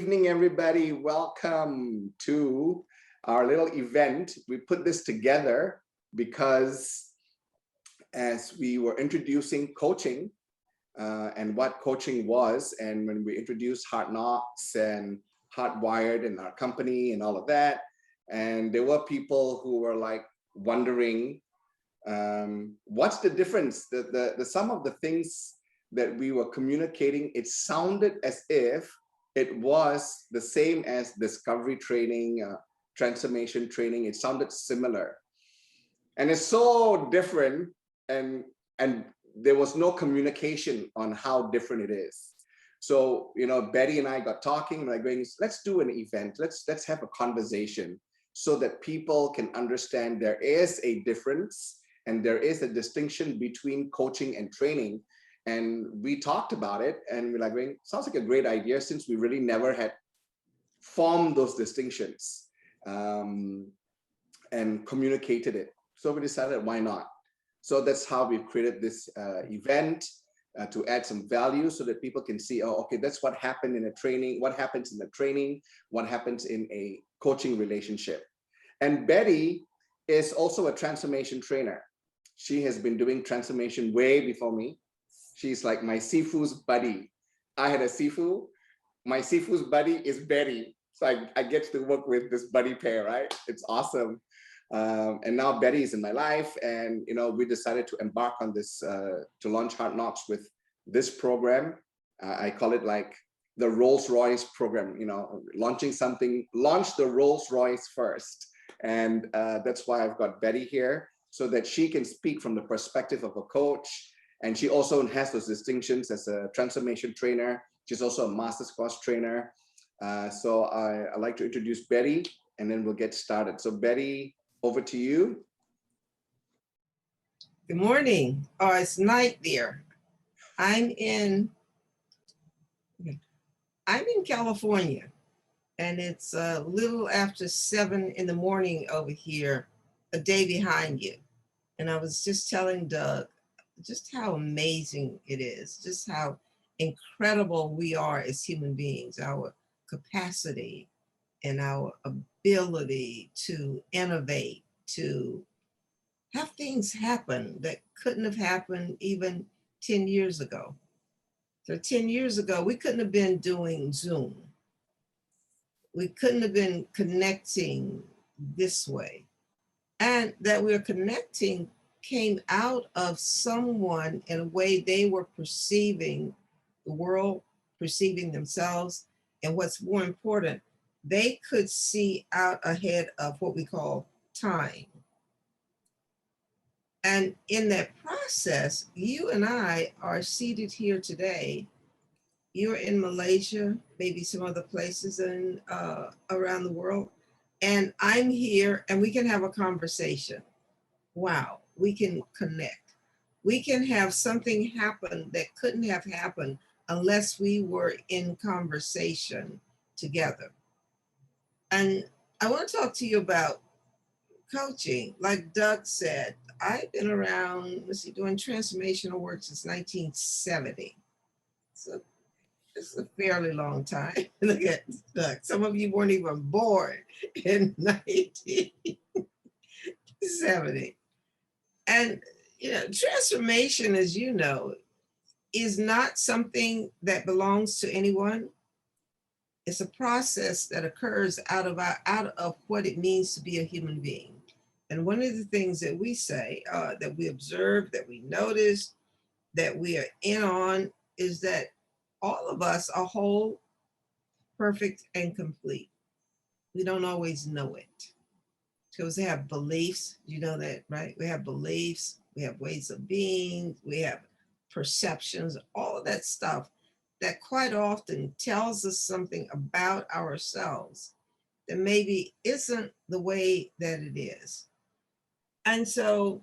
evening, everybody. Welcome to our little event. We put this together because as we were introducing coaching and what coaching was, and when we introduced Hard Knocks and Hardwired and our company and all of that, and there were people who were like wondering, what's the difference? The some of the things that we were communicating, it sounded as if it was the same as discovery training, transformation training. It sounded similar, and it's so different, and there was no communication on how different it is. So, you know, Betty and I got talking, like going, let's do an event. Let's have a conversation so that people can understand there is a difference and there is a distinction between coaching and training. And we talked about it, and we're like, sounds like a great idea, since we really never had formed those distinctions and communicated it. So we decided, why not? So that's how we've created this event to add some value so that people can see, oh, okay, that's what happened in a training, what happens in the training, what happens in a coaching relationship. And Betty is also a transformation trainer. She has been doing transformation way before me. She's like my Sifu's buddy. I had a Sifu. My Sifu's buddy is Betty. So I get to work with this buddy pair, right? It's awesome. And now Betty is in my life. And, you know, we decided to embark on this, to launch Hard Knocks with this program. I call it like the Rolls Royce program, you know, launching something, launch the Rolls Royce first. And that's why I've got Betty here, so that she can speak from the perspective of a coach. And she also has those distinctions as a transformation trainer. She's also a master's course trainer. So I'd like to introduce Betty, and then we'll get started. So Betty, over to you. Good morning. Oh, it's night there. I'm in California, and it's a little after 7 in the morning over here, a day behind you. And I was just telling Doug just how amazing it is, just how incredible we are as human beings, our capacity and our ability to innovate, to have things happen that couldn't have happened even 10 years ago. So 10 years ago, we couldn't have been doing Zoom. We couldn't have been connecting this way. And that we're connecting came out of someone in a way they were perceiving the world, perceiving themselves, and what's more important, they could see out ahead of what we call time. And in that process, you and I are seated here today. You're in Malaysia, maybe some other places in, around the world, and I'm here, and we can have a conversation. Wow, we can connect. We can have something happen that couldn't have happened unless we were in conversation together. And I want to talk to you about coaching. Like Doug said, I've been around, doing transformational work since 1970. So it's a fairly long time. Look at Doug. Some of you weren't even born in 1970. And, you know, transformation, as you know, is not something that belongs to anyone. It's a process that occurs out of what it means to be a human being. And one of the things that we say, that we observe, that we notice, that we are in on, is that all of us are whole, perfect, and complete. We don't always know it. Because we have beliefs, you know that, right? We have beliefs, we have ways of being, we have perceptions, all of that stuff that quite often tells us something about ourselves that maybe isn't the way that it is. And so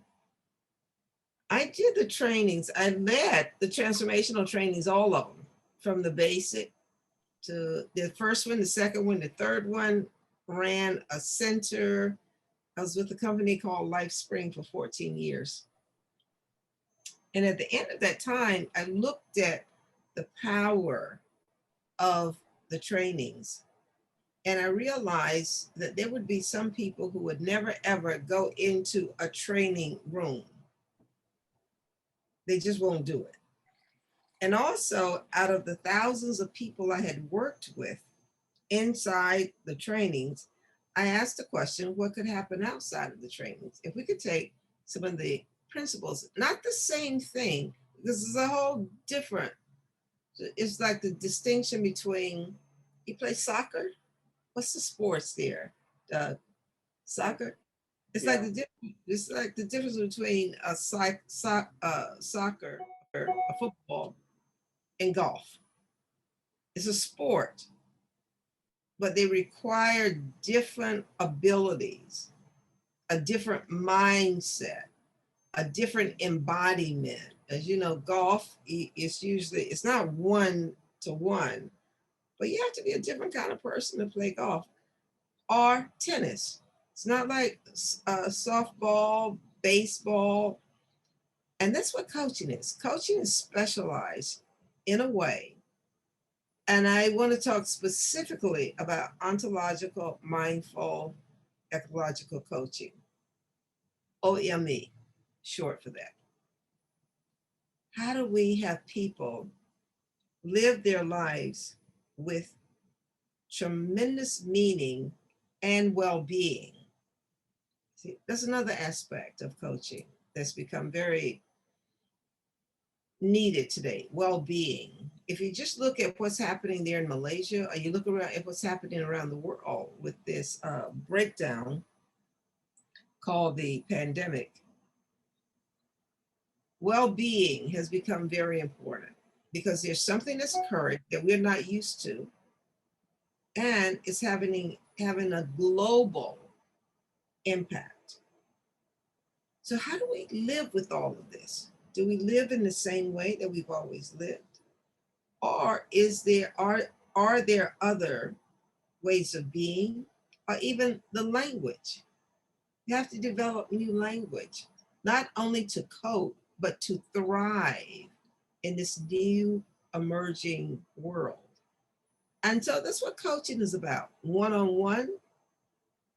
I did the trainings, I led the transformational trainings, all of them, from the basic to the first one, the second one, the third one, ran a center. I was with a company called LifeSpring for 14 years. And at the end of that time, I looked at the power of the trainings. And I realized that there would be some people who would never ever go into a training room. They just won't do it. And also, out of the thousands of people I had worked with inside the trainings, I asked the question, what could happen outside of the trainings? If we could take some of the principles, not the same thing, this is a whole different, it's like the distinction between, you play soccer? What's the sports there? Soccer? It's like Yeah. it's like the difference between a soccer or a football and golf. It's a sport, but they require different abilities, a different mindset, a different embodiment. As you know, golf is usually, it's not one to one, but you have to be a different kind of person to play golf. Or tennis. It's not like softball, baseball. And that's what coaching is. Coaching is specialized in a way. And I want to talk specifically about ontological, mindful, ecological coaching, OME, short for that. How do we have people live their lives with tremendous meaning and well-being? See, that's another aspect of coaching that's become very needed today, well-being. If you just look at what's happening there in Malaysia, or you look around at what's happening around the world with this breakdown called the pandemic, well-being has become very important because there's something that's occurred that we're not used to, and it's having a global impact. So how do we live with all of this? Do we live in the same way that we've always lived? Or are there other ways of being, or even the language? You have to develop new language, not only to cope, but to thrive in this new emerging world. And so that's what coaching is about, one-on-one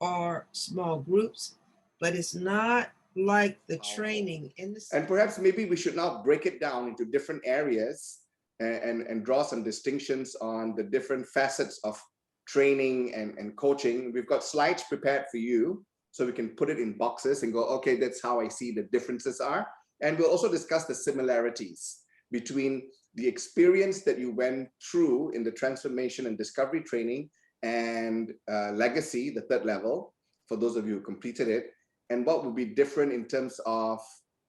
or small groups, but it's not like the training in the. And perhaps maybe we should now break it down into different areas and draw some distinctions on the different facets of training and coaching. We've got slides prepared for you, so we can put it in boxes and go, okay, that's how I see the differences are. And we'll also discuss the similarities between the experience that you went through in the transformation and discovery training and legacy, the third level, for those of you who completed it, and what would be different in terms of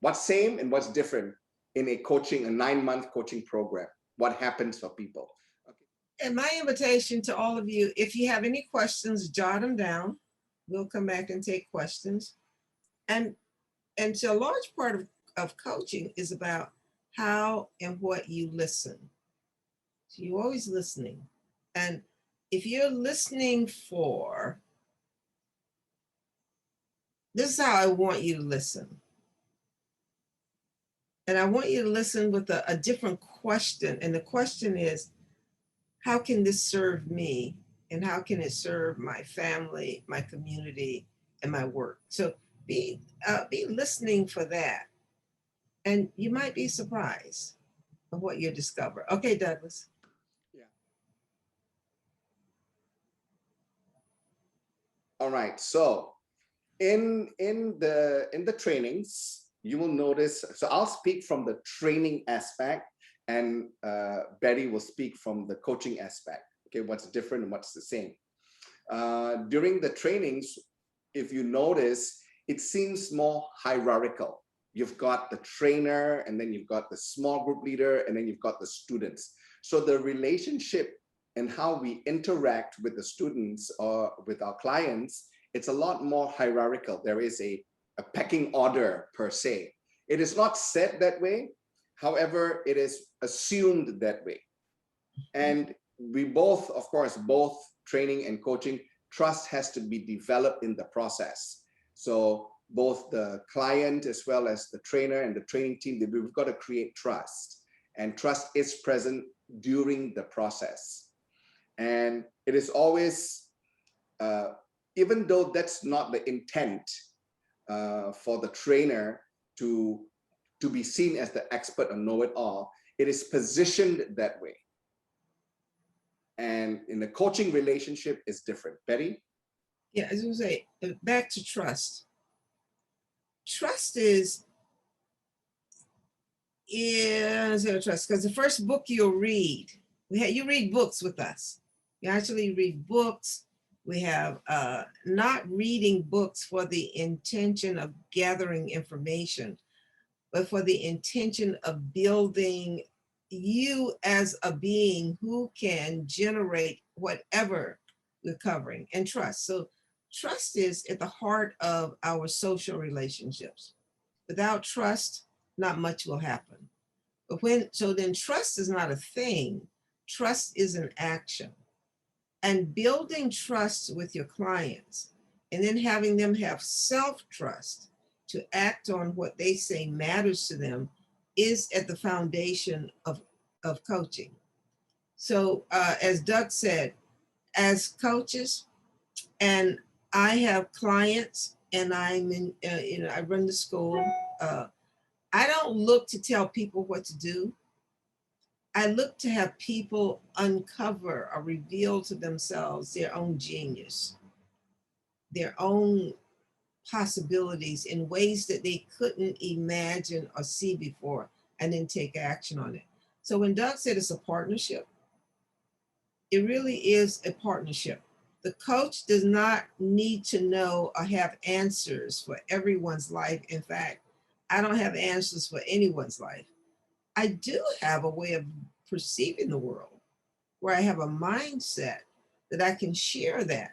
what's same and what's different in a 9-month coaching program. What happens for people? Okay. And my invitation to all of you, if you have any questions, jot them down. We'll come back and take questions. And so a large part of coaching is about how and what you listen. So you're always listening. And if you're listening for, this is how I want you to listen. And I want you to listen with a different question. And the question is, how can this serve me? And how can it serve my family, my community, and my work? So be listening for that. And you might be surprised of what you discover. Okay, Douglas. Yeah. All right. So in the trainings, you will notice, so I'll speak from the training aspect, and Betty will speak from the coaching aspect. Okay, what's different and what's the same. During the trainings, if you notice, it seems more hierarchical. You've got the trainer, and then you've got the small group leader, and then you've got the students. So the relationship and how we interact with the students or with our clients, it's a lot more hierarchical. There is a pecking order per se. It is not said that way. However, it is assumed that way. And we both, of course, both training and coaching, trust has to be developed in the process. So both the client as well as the trainer and the training team, we've got to create trust. And trust is present during the process. And it is always, even though that's not the intent for the trainer to be seen as the expert or know-it-all, it is positioned that way. And in the coaching relationship, it's different. Betty? Yeah, as I was say, back to trust. Trust is trust, because the first book you'll read, you read books with us. You actually read books. We have not reading books for the intention of gathering information, but for the intention of building you as a being who can generate whatever we're covering, and trust. So trust is at the heart of our social relationships. Without trust, not much will happen. But then trust is not a thing. Trust is an action. And building trust with your clients and then having them have self-trust to act on what they say matters to them is at the foundation of coaching. So as Doug said, as coaches, and I have clients and I'm in, I run the school. I don't look to tell people what to do. I look to have people uncover or reveal to themselves their own genius, their own possibilities in ways that they couldn't imagine or see before, and then take action on it. So when Doug said it's a partnership, it really is a partnership. The coach does not need to know or have answers for everyone's life. In fact, I don't have answers for anyone's life. I do have a way of perceiving the world where I have a mindset that I can share that.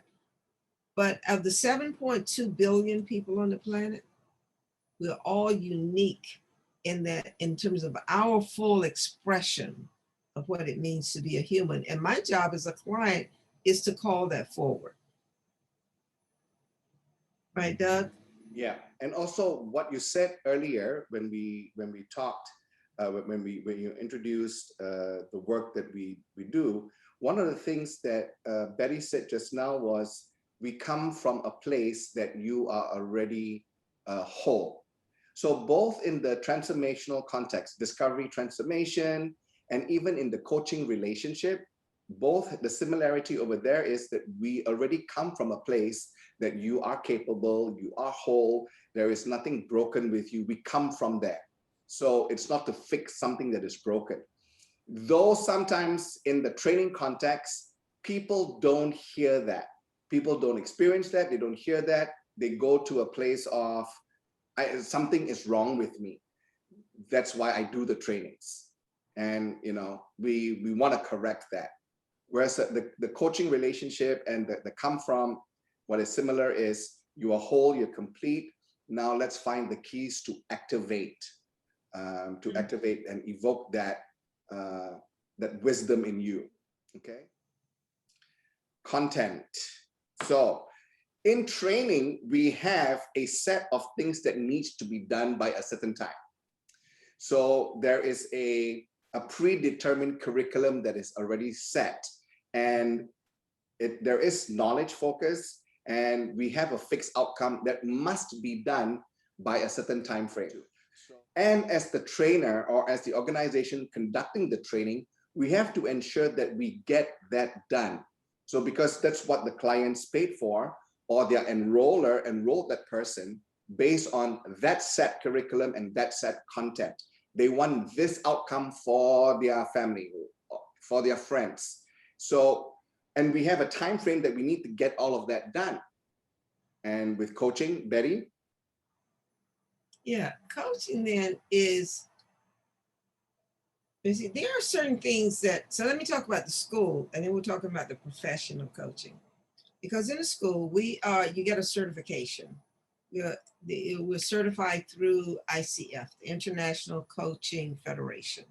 But of the 7.2 billion people on the planet, we're all unique in that, in terms of our full expression of what it means to be a human. And my job as a client is to call that forward. Right, Doug? Yeah, and also what you said earlier when we talked, when you introduced the work that we do, one of the things that Betty said just now was, we come from a place that you are already whole. So both in the transformational context, discovery, transformation, and even in the coaching relationship, both the similarity over there is that we already come from a place that you are capable, you are whole, there is nothing broken with you. We come from there. So it's not to fix something that is broken. Though sometimes in the training context, people don't hear that. People don't experience that, they don't hear that. They go to a place of, something is wrong with me. That's why I do the trainings. And we want to correct that. Whereas the coaching relationship and the come from, what is similar is, you are whole, you're complete. Now let's find the keys to activate and evoke that wisdom in you. Okay. Content. So in training, we have a set of things that needs to be done by a certain time. So there is a predetermined curriculum that is already set, and there is knowledge focus, and we have a fixed outcome that must be done by a certain time frame. And as the trainer or as the organization conducting the training, we have to ensure that we get that done. So because that's what the clients paid for, or their enroller enrolled that person based on that set curriculum and that set content. They want this outcome for their family, for their friends. So, and we have a time frame that we need to get all of that done. And with coaching, Betty? Yeah, coaching then is, you see, there are certain things that, so let me talk about the school, and then we'll talk about the profession of coaching. Because in the school, you get a certification. We're certified through ICF, the International Coaching Federation.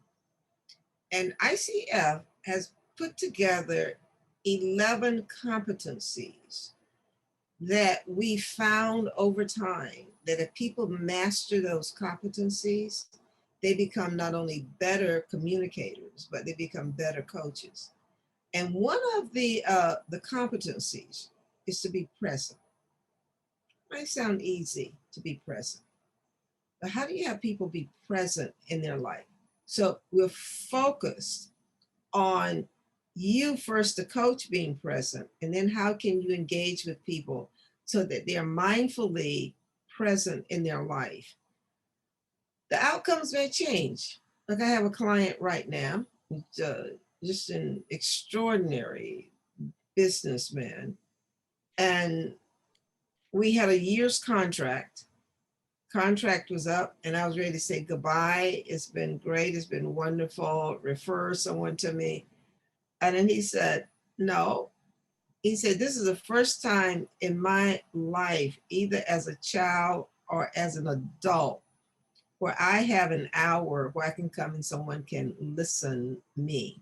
And ICF has put together 11 competencies that we found over time that if people master those competencies, they become not only better communicators, but they become better coaches. And one of the competencies is to be present. Might sound easy to be present, but how do you have people be present in their life? So we're focused on you first, the coach, being present, and then how can you engage with people so that they're mindfully present in their life. The outcomes may change. Like I have a client right now, just an extraordinary businessman, and we had a year's contract. Contract was up, and I was ready to say goodbye. It's been great. It's been wonderful. Refer someone to me. And then he said, no. He said, this is the first time in my life, either as a child or as an adult, where I have an hour where I can come and someone can listen me.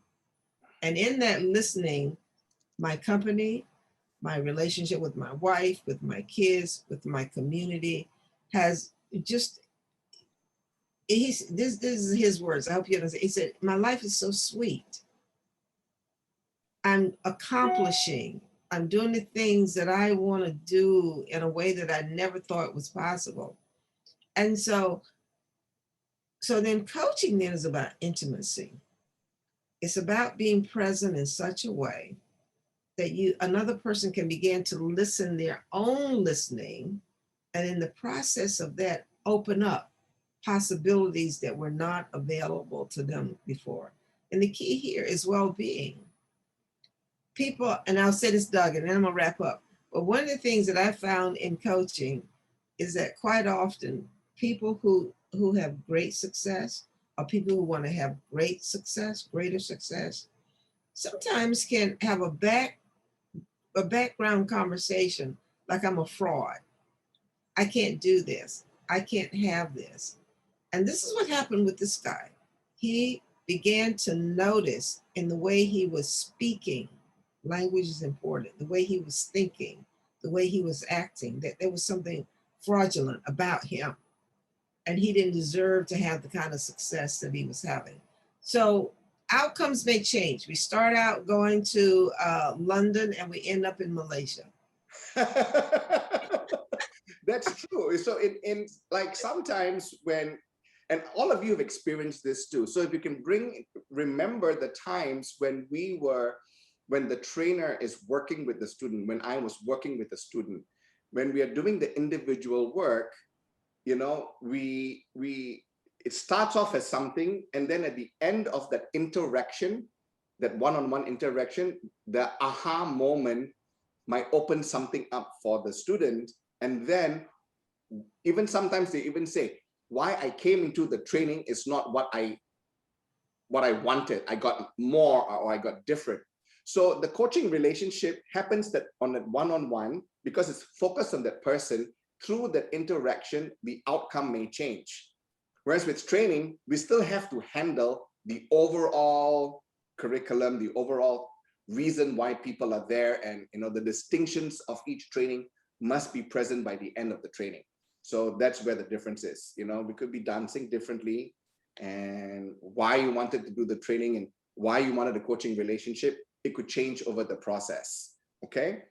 And in that listening, my company, my relationship with my wife, with my kids, with my community has just, this is his words. I hope you understand. He said, my life is so sweet. I'm accomplishing, I'm doing the things that I want to do in a way that I never thought was possible. And so then coaching then is about intimacy. It's about being present in such a way that another person can begin to listen their own listening, and in the process of that, open up possibilities that were not available to them before. And the key here is well-being. People, and I'll say this, Doug, and then I'm gonna wrap up. But one of the things that I found in coaching is that quite often people who have great success, or people who want to have great success, greater success, sometimes can have a background conversation like, I'm a fraud. I can't do this. I can't have this. And this is what happened with this guy. He began to notice in the way he was speaking, language is important, the way he was thinking, the way he was acting, that there was something fraudulent about him. And he didn't deserve to have the kind of success that he was having. So outcomes may change. We start out going to London and we end up in Malaysia. That's true. So in like sometimes when, and all of you have experienced this too. So if you can remember the times when when the trainer is working with the student, when I was working with the student, when we are doing the individual work, you know, it starts off as something, and then at the end of that interaction, that one-on-one interaction, the aha moment might open something up for the student. And then even sometimes they even say, why I came into the training is not what I wanted. I got more, or I got different. So the coaching relationship happens that on that one-on-one, because it's focused on that person. Through that interaction, the outcome may change. Whereas with training, we still have to handle the overall curriculum, the overall reason why people are there, and the distinctions of each training must be present by the end of the training. So that's where the difference is. We could be dancing differently, and why you wanted to do the training and why you wanted a coaching relationship, it could change over the process. Okay.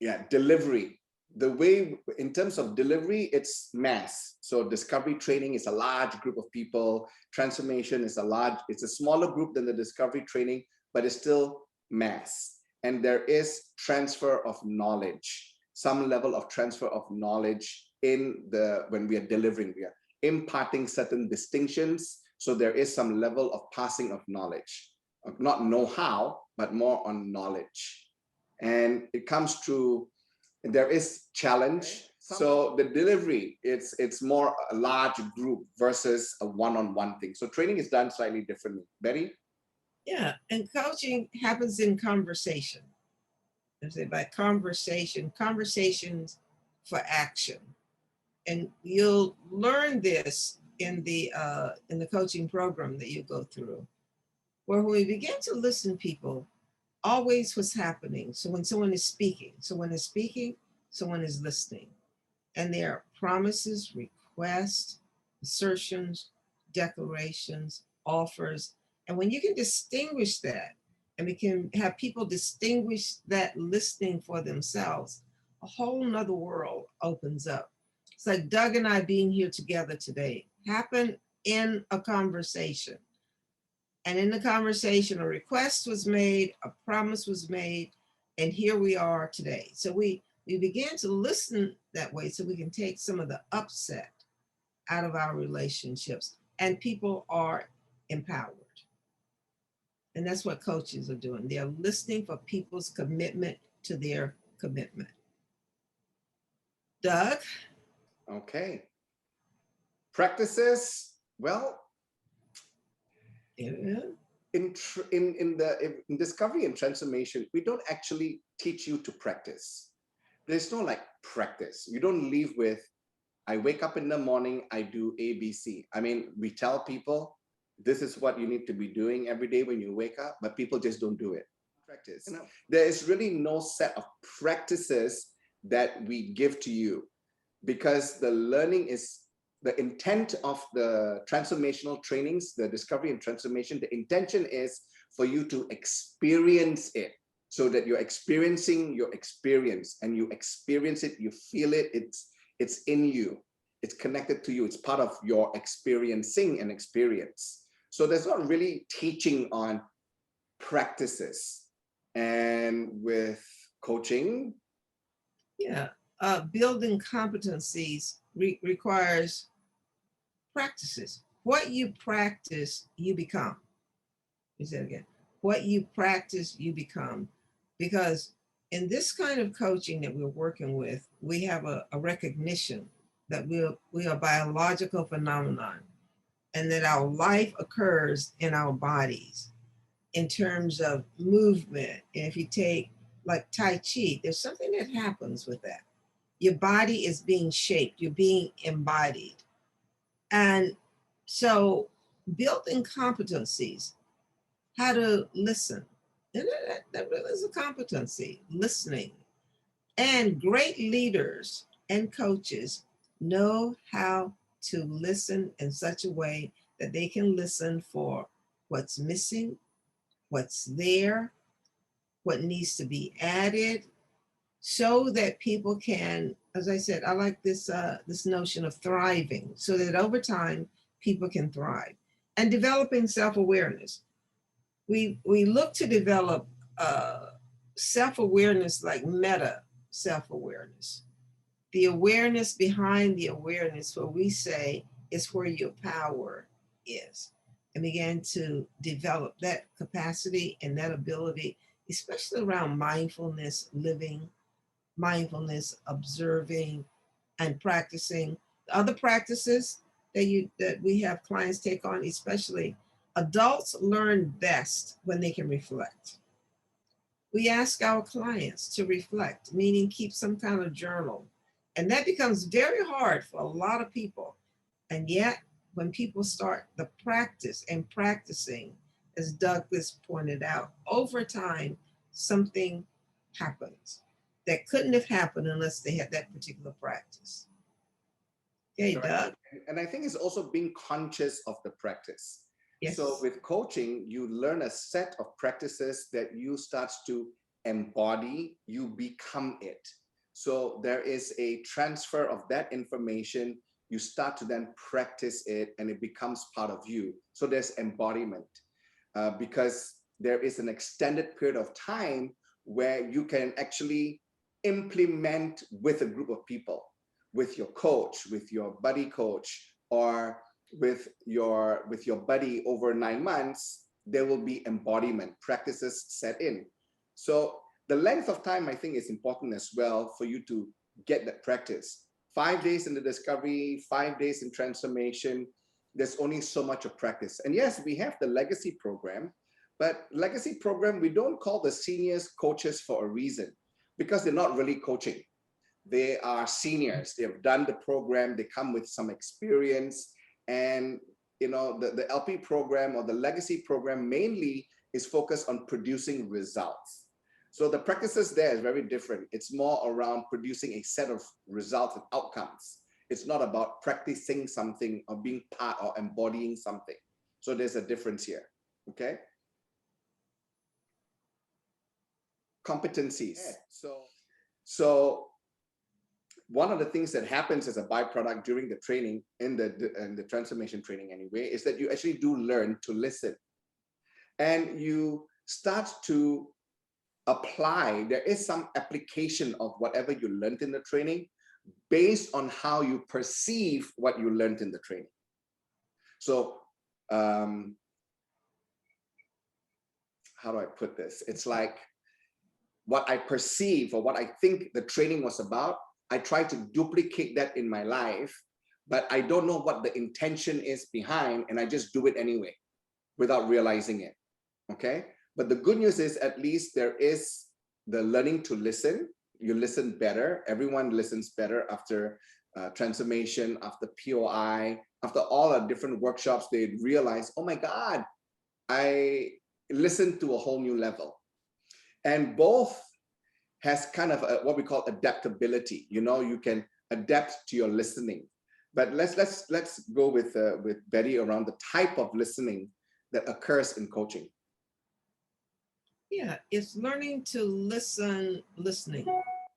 Yeah, delivery. The way, in terms of delivery, it's mass. So discovery training is a large group of people. Transformation is it's a smaller group than the discovery training, but it's still mass. And there is transfer of knowledge, some level of transfer of knowledge when we are delivering, we are imparting certain distinctions. So there is some level of passing of knowledge, not know-how, but more on knowledge. And it comes through, there is challenge. So the delivery, it's more a large group versus a one-on-one thing. So training is done slightly differently. Betty? Yeah, and coaching happens in conversation. I say by conversations for action. And you'll learn this in the coaching program that you go through, where when we begin to listen to people, always what's happening. So when someone is speaking, someone is listening. And there are promises, requests, assertions, declarations, offers, And when you can distinguish that, and we can have people distinguish that listening for themselves, a whole nother world opens up. It's like Doug and I being here together today happened in a conversation. And in the conversation, a request was made, a promise was made, and here we are today. So we began to listen that way so we can take some of the upset out of our relationships, and people are empowered. And that's what coaches are doing. They're listening for people's commitment to their commitment. Doug? Okay. Practices, well, Yeah. in discovery and transformation, we don't actually teach you to practice. There's no like practice. You don't leave with, I wake up in the morning, I do A, B, C. I mean, we tell people this is what you need to be doing every day when you wake up, but people just don't do it. Practice. You know, there is really no set of practices that we give to you, because the learning is the intent of the transformational trainings, the discovery and transformation. The intention is for you to experience it, so that you're experiencing your experience, and you experience it, you feel it, it's in you, it's connected to you, it's part of your experiencing and experience. So there's not really teaching on practices. And with coaching, Yeah. Building competencies requires practices. What you practice, you become. You say it again. What you practice, you become. Because in this kind of coaching that we're working with, we have a recognition that we are a biological phenomenon, and that our life occurs in our bodies in terms of movement. And if you take like Tai Chi, there's something that happens with that. Your body is being shaped, you're being embodied. And so building competencies, how to listen, and that really is a competency, listening. And great leaders and coaches know how to listen in such a way that they can listen for what's missing, what's there, what needs to be added, so that people can, as I said, I like this notion of thriving, so that over time people can thrive. And developing self-awareness. We look to develop self-awareness, like meta self-awareness, the awareness behind the awareness, where we say is where your power is, and began to develop that capacity and that ability, especially around mindfulness living, mindfulness observing, and practicing. Other practices that we have clients take on, especially adults, learn best when they can reflect. We ask our clients to reflect, meaning keep some kind of journal. And that becomes very hard for a lot of people. And yet, when people start the practice and practicing, as Douglas pointed out, over time, something happens that couldn't have happened unless they had that particular practice. Okay, Doug? And I think it's also being conscious of the practice. Yes. So with coaching, you learn a set of practices that you start to embody, you become it. So there is a transfer of that information. You start to then practice it, and it becomes part of you. So there's embodiment, because there is an extended period of time where you can actually implement with a group of people, with your coach, with your buddy coach, or with your buddy over 9 months. There will be embodiment practices set in. So the length of time, I think, is important as well for you to get that practice. 5 days in the discovery, 5 days in transformation, there's only so much of practice. And yes, we have the legacy program, but legacy program, we don't call the seniors coaches for a reason, because they're not really coaching. They are seniors. They have done the program. They come with some experience. And you know, the LP program or the legacy program mainly is focused on producing results. So the practices there is very different. It's more around producing a set of results and outcomes. It's not about practicing something or being part or embodying something. So there's a difference here. Okay. Competencies. So one of the things that happens as a byproduct during the training, in the transformation training anyway, is that you actually do learn to listen. And you start to apply, there is some application of whatever you learned in the training based on how you perceive what you learned in the training. So how do I put this? It's like what I perceive or what I think the training was about, I try to duplicate that in my life, but I don't know what the intention is behind, and I just do it anyway without realizing it. Okay. But the good news is at least there is the learning to listen. You listen better. Everyone listens better after transformation, after POI, after all the different workshops. They realize, oh my God, I listened to a whole new level. And both has kind of what we call adaptability. You know, you can adapt to your listening. But let's go with Betty around the type of listening that occurs in coaching. Yeah, it's learning to listening.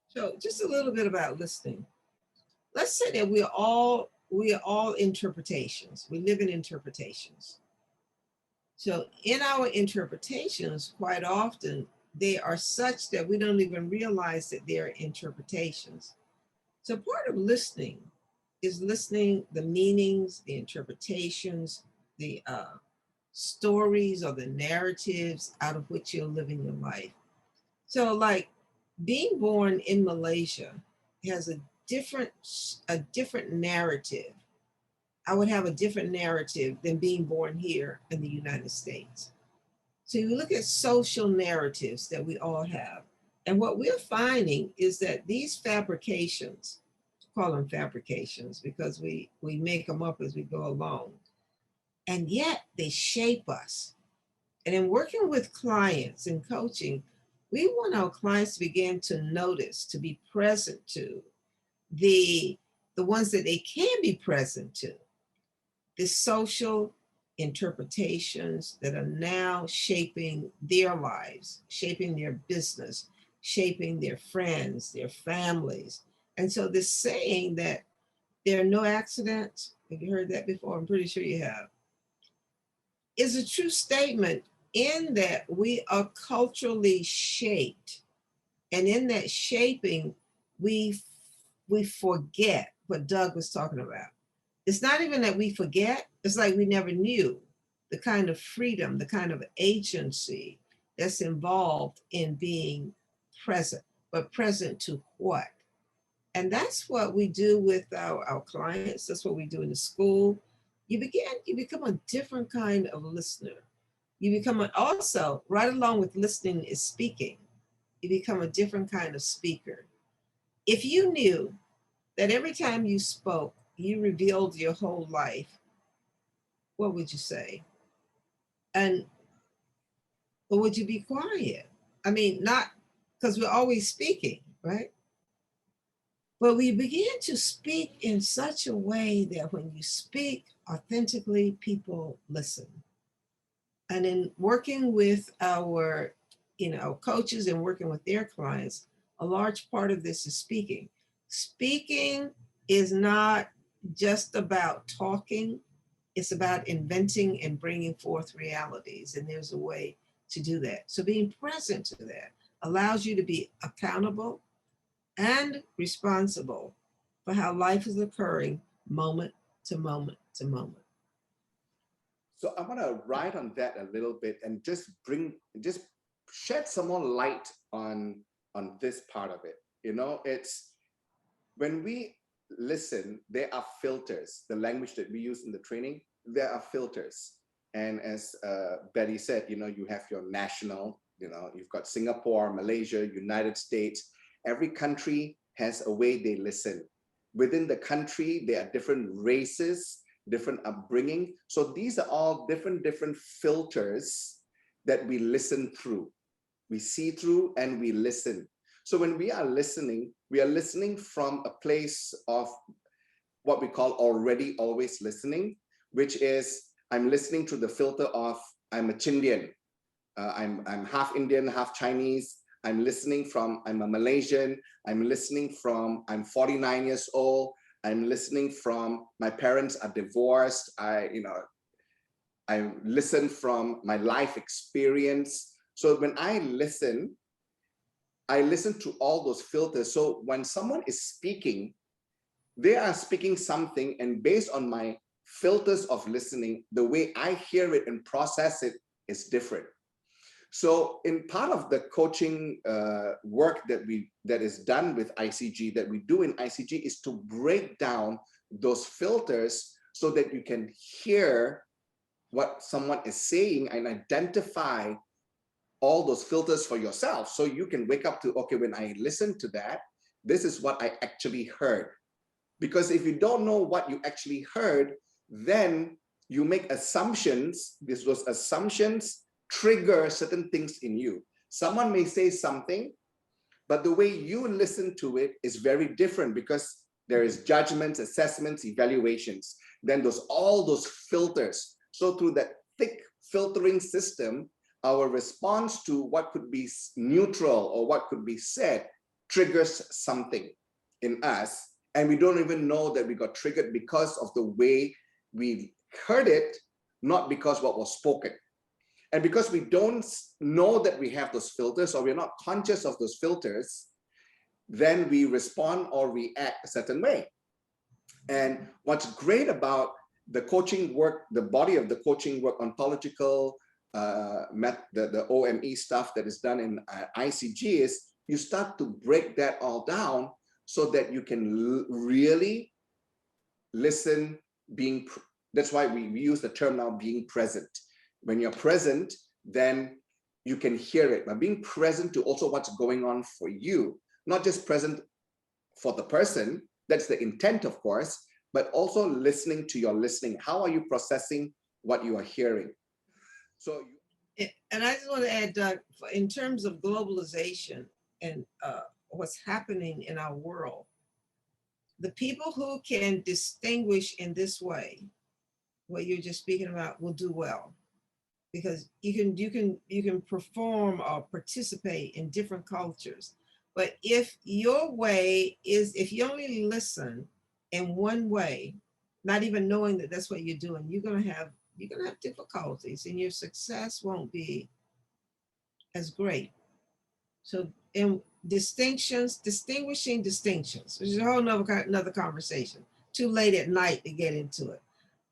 So just a little bit about listening. Let's say that we are all interpretations. We live in interpretations. So in our interpretations, quite often, they are such that we don't even realize that they're interpretations. So part of listening is listening the meanings, the interpretations, the stories or the narratives out of which you're living your life. So like being born in Malaysia has a different narrative. I would have a different narrative than being born here in the United States. So you look at social narratives that we all have. And what we're finding is that these fabrications, call them fabrications because we make them up as we go along, and yet they shape us. And in working with clients and coaching, we want our clients to begin to notice, to be present to the ones that they can be present to, the social interpretations that are now shaping their lives, shaping their business, shaping their friends, their families. And so this saying that there are no accidents, have you heard that before? I'm pretty sure you have, is a true statement in that we are culturally shaped. And in that shaping, we forget what Doug was talking about. It's not even that we forget, it's like we never knew the kind of freedom, the kind of agency that's involved in being present, but present to what? And that's what we do with our clients. That's what we do in the school. You become a different kind of listener. You become also, right along with listening is speaking. You become a different kind of speaker. If you knew that every time you spoke, you revealed your whole life, what would you say? And or would you be quiet? I mean, not because we're always speaking, right? But we begin to speak in such a way that when you speak authentically, people listen. And in working with our, coaches and working with their clients, a large part of this is speaking. Speaking is not just about talking, it's about inventing and bringing forth realities. And there's a way to do that. So being present to that allows you to be accountable and responsible for how life is occurring moment to moment to moment. So I want to write on that a little bit and just shed some more light on this part of it. It's when we listen, there are filters. The language that we use in the training, there are filters. And as Betty said, you have your national, you've got Singapore, Malaysia, United States. Every country has a way they listen. Within the country, there are different races, different upbringing. So these are all different filters that we listen through. We see through and we listen. So when we are listening from a place of what we call already always listening, which is I'm listening through the filter of I'm a Chindian. I'm half Indian, half Chinese. I'm listening from, I'm a Malaysian. I'm listening from, I'm 49 years old. I'm listening from, my parents are divorced. I listen from my life experience. So when I listen to all those filters. So when someone is speaking, they are speaking something, and based on my filters of listening, the way I hear it and process it is different. So in part of the coaching work that is done with ICG, that we do in ICG, is to break down those filters so that you can hear what someone is saying and identify all those filters for yourself. So you can wake up to, okay, when I listen to that, this is what I actually heard. Because if you don't know what you actually heard, then you make assumptions. Those assumptions trigger certain things in you. Someone may say something, but the way you listen to it is very different, because there is judgments, assessments, evaluations. Then all those filters. So through that thick filtering system, our response to what could be neutral or what could be said triggers something in us. And we don't even know that we got triggered because of the way we heard it, not because what was spoken. And because we don't know that we have those filters, or we're not conscious of those filters, then we respond or react a certain way. And what's great about the coaching work, the body of the coaching work, ontological, the OME stuff that is done in ICG, is you start to break that all down so that you can really listen, that's why we use the term now, being present. When you're present, then you can hear it, but being present to also what's going on for you, not just present for the person, that's the intent, of course, but also listening to your listening. How are you processing what you are hearing? So, and I just want to add, Doug, in terms of globalization and what's happening in our world, the people who can distinguish in this way, what you're just speaking about, will do well, because you can perform or participate in different cultures. But if your way is, if you only listen in one way, not even knowing that that's what you're doing, you're gonna have difficulties, and your success won't be as great. So, in distinguishing distinctions, which is a whole another conversation. Too late at night to get into it.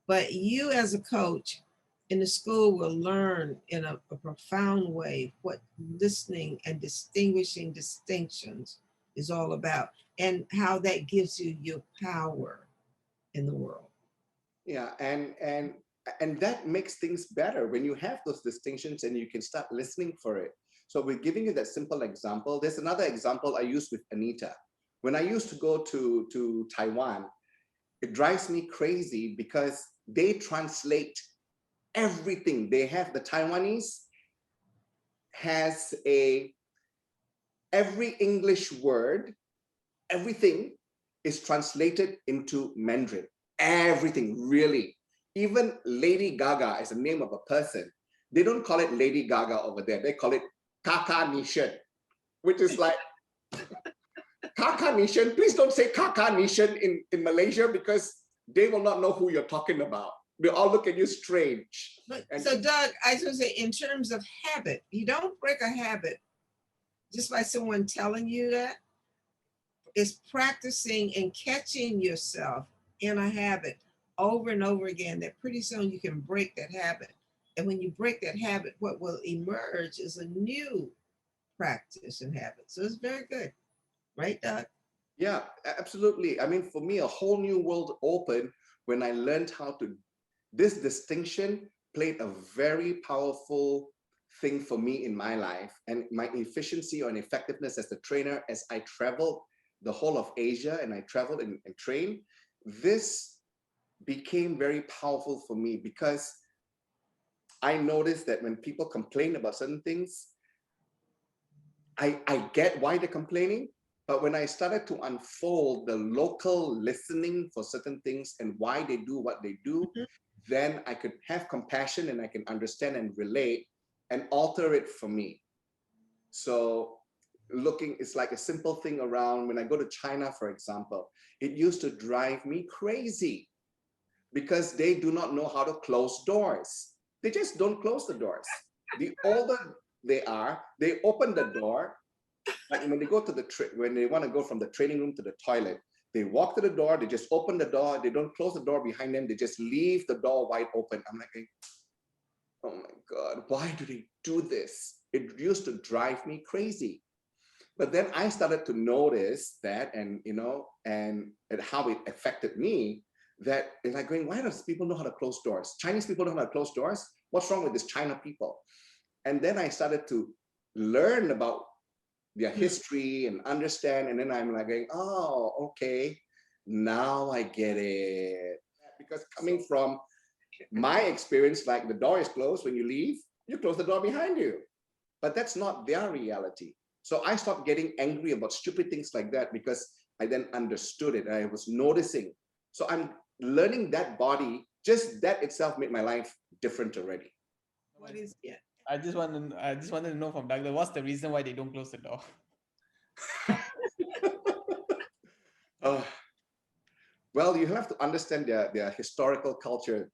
But you as a coach in the school will learn in a profound way what listening and distinguishing distinctions is all about, and how that gives you your power in the world. Yeah, and that makes things better when you have those distinctions and you can start listening for it. So we're giving you that simple example. There's another example I used with Anita. When I used to go to Taiwan, it drives me crazy because they translate everything. They have, the Taiwanese has every English word, everything is translated into Mandarin. Everything, really. Even Lady Gaga is the name of a person. They don't call it Lady Gaga over there. They call it Kaka Nation, which is like, Kaka Nation, please don't say Kaka Nation in Malaysia, because they will not know who you're talking about. They all look at you strange. So Doug, I was going to say, in terms of habit, you don't break a habit just by someone telling you that. It's practicing and catching yourself in a habit over and over again, that pretty soon you can break that habit. And when you break that habit, what will emerge is a new practice and habit. So it's very good. Right, Doug? Yeah, absolutely. I mean, for me, a whole new world opened when I learned how to, this distinction played a very powerful thing for me in my life, and my efficiency and effectiveness as a trainer, as I traveled the whole of Asia and I traveled and trained, this became very powerful for me, because I noticed that when people complain about certain things, I get why they're complaining, but when I started to unfold the local listening for certain things and why they do what they do, then I could have compassion and I can understand and relate and alter it for me. So it's like a simple thing around when I go to China, for example, it used to drive me crazy because they do not know how to close doors. They just don't close the doors. The older they are, they open the door. Like when they go to when they want to go from the training room to the toilet, they walk to the door, they just open the door, they don't close the door behind them, they just leave the door wide open. I'm like, oh my God, why do they do this? It used to drive me crazy. But then I started to notice that, and how it affected me, that it's like going, why does people know how to close doors? Chinese people know how to close doors? What's wrong with this China people? And then I started to learn about their history and understand. And then I'm like going, oh, okay, now I get it. Because coming from my experience, like the door is closed when you leave, you close the door behind you. But that's not their reality. So I stopped getting angry about stupid things like that because I then understood it. I was noticing. So I'm learning that body, just that itself made my life different already. What is it? I just wanted to know from Douglas, what's the reason why they don't close the door? Well, you have to understand their historical culture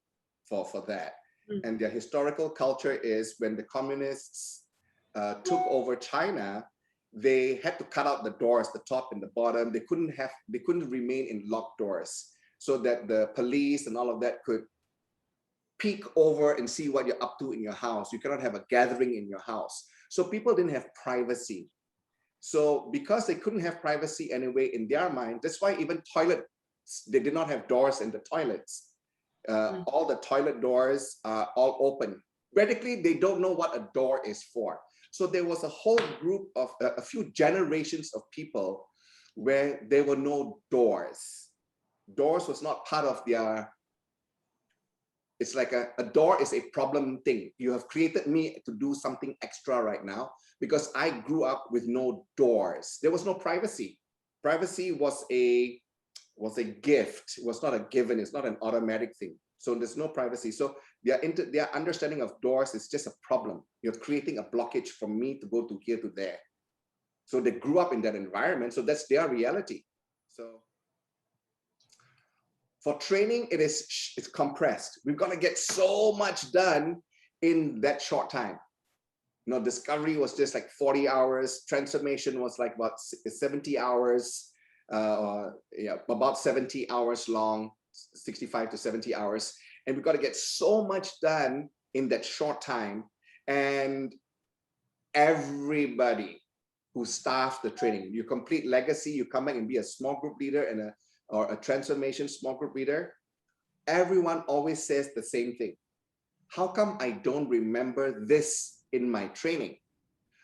for that. And their historical culture is when the communists took over China, they had to cut out the doors, the top and the bottom. They couldn't remain in locked doors so that the police and all of that could peek over and see what you're up to in your house. You cannot have a gathering in your house. So people didn't have privacy. So because they couldn't have privacy anyway in their mind, that's why even toilets, they did not have doors in the toilets. All the toilet doors are all open. Practically, they don't know what a door is for. So there was a whole group of a few generations of people where there were no doors. Doors was not part of their, it's like a door is a problem thing. You have created me to do something extra right now because I grew up with no doors. There was no privacy. Privacy was a gift. It was not a given. It's not an automatic thing. So there's no privacy. So their understanding of doors is just a problem. You're creating a blockage for me to go to here to there. So they grew up in that environment. So that's their reality. So for training, it's compressed. We've got to get so much done in that short time. Discovery was just like 40 hours. Transformation was like about 70 hours. About 70 hours long, 65 to 70 hours. And we've got to get so much done in that short time. And everybody who staffed the training, you complete legacy, you come back and be a small group leader or a transformation small group leader. Everyone always says the same thing. How come I don't remember this in my training?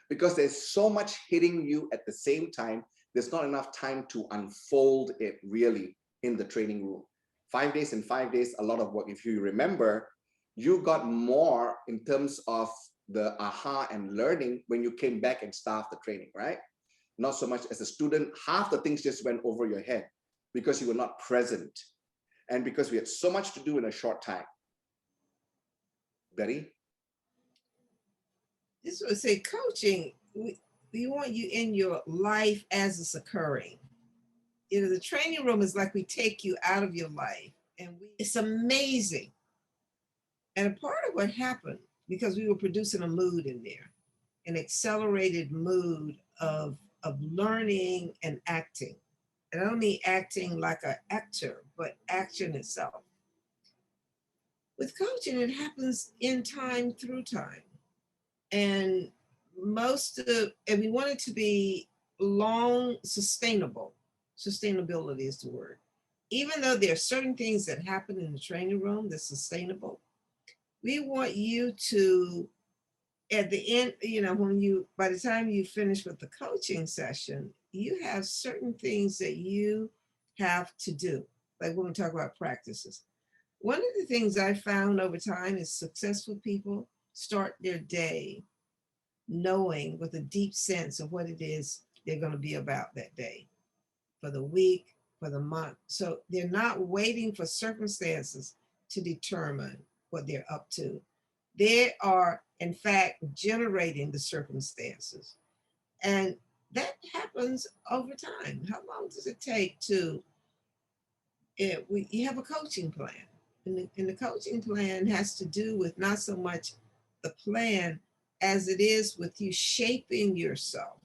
Because there's so much hitting you at the same time. There's not enough time to unfold it really in the training room. 5 days and 5 days, a lot of work. If you remember, you got more in terms of the aha and learning when you came back and staffed the training, right? Not so much as a student, half the things just went over your head because you were not present. And because we had so much to do in a short time. Betty? This would say coaching, we want you in your life as it's occurring. The training room is like we take you out of your life and it's amazing. And a part of what happened, because we were producing a mood in there, an accelerated mood of learning and acting. And I don't mean acting like an actor, but action itself. With coaching, it happens in time through time. And we want it to be long, sustainable. Sustainability is the word. Even though there are certain things that happen in the training room that's sustainable, we want you to, at the end, by the time you finish with the coaching session, you have certain things that you have to do. Like when we talk about practices. One of the things I found over time is successful people start their day knowing with a deep sense of what it is they're going to be about that day, for the week, for the month. So they're not waiting for circumstances to determine what they're up to. They are, in fact, generating the circumstances. And that happens over time. How long does it take to, you have a coaching plan. And the coaching plan has to do with not so much the plan as it is with you shaping yourself.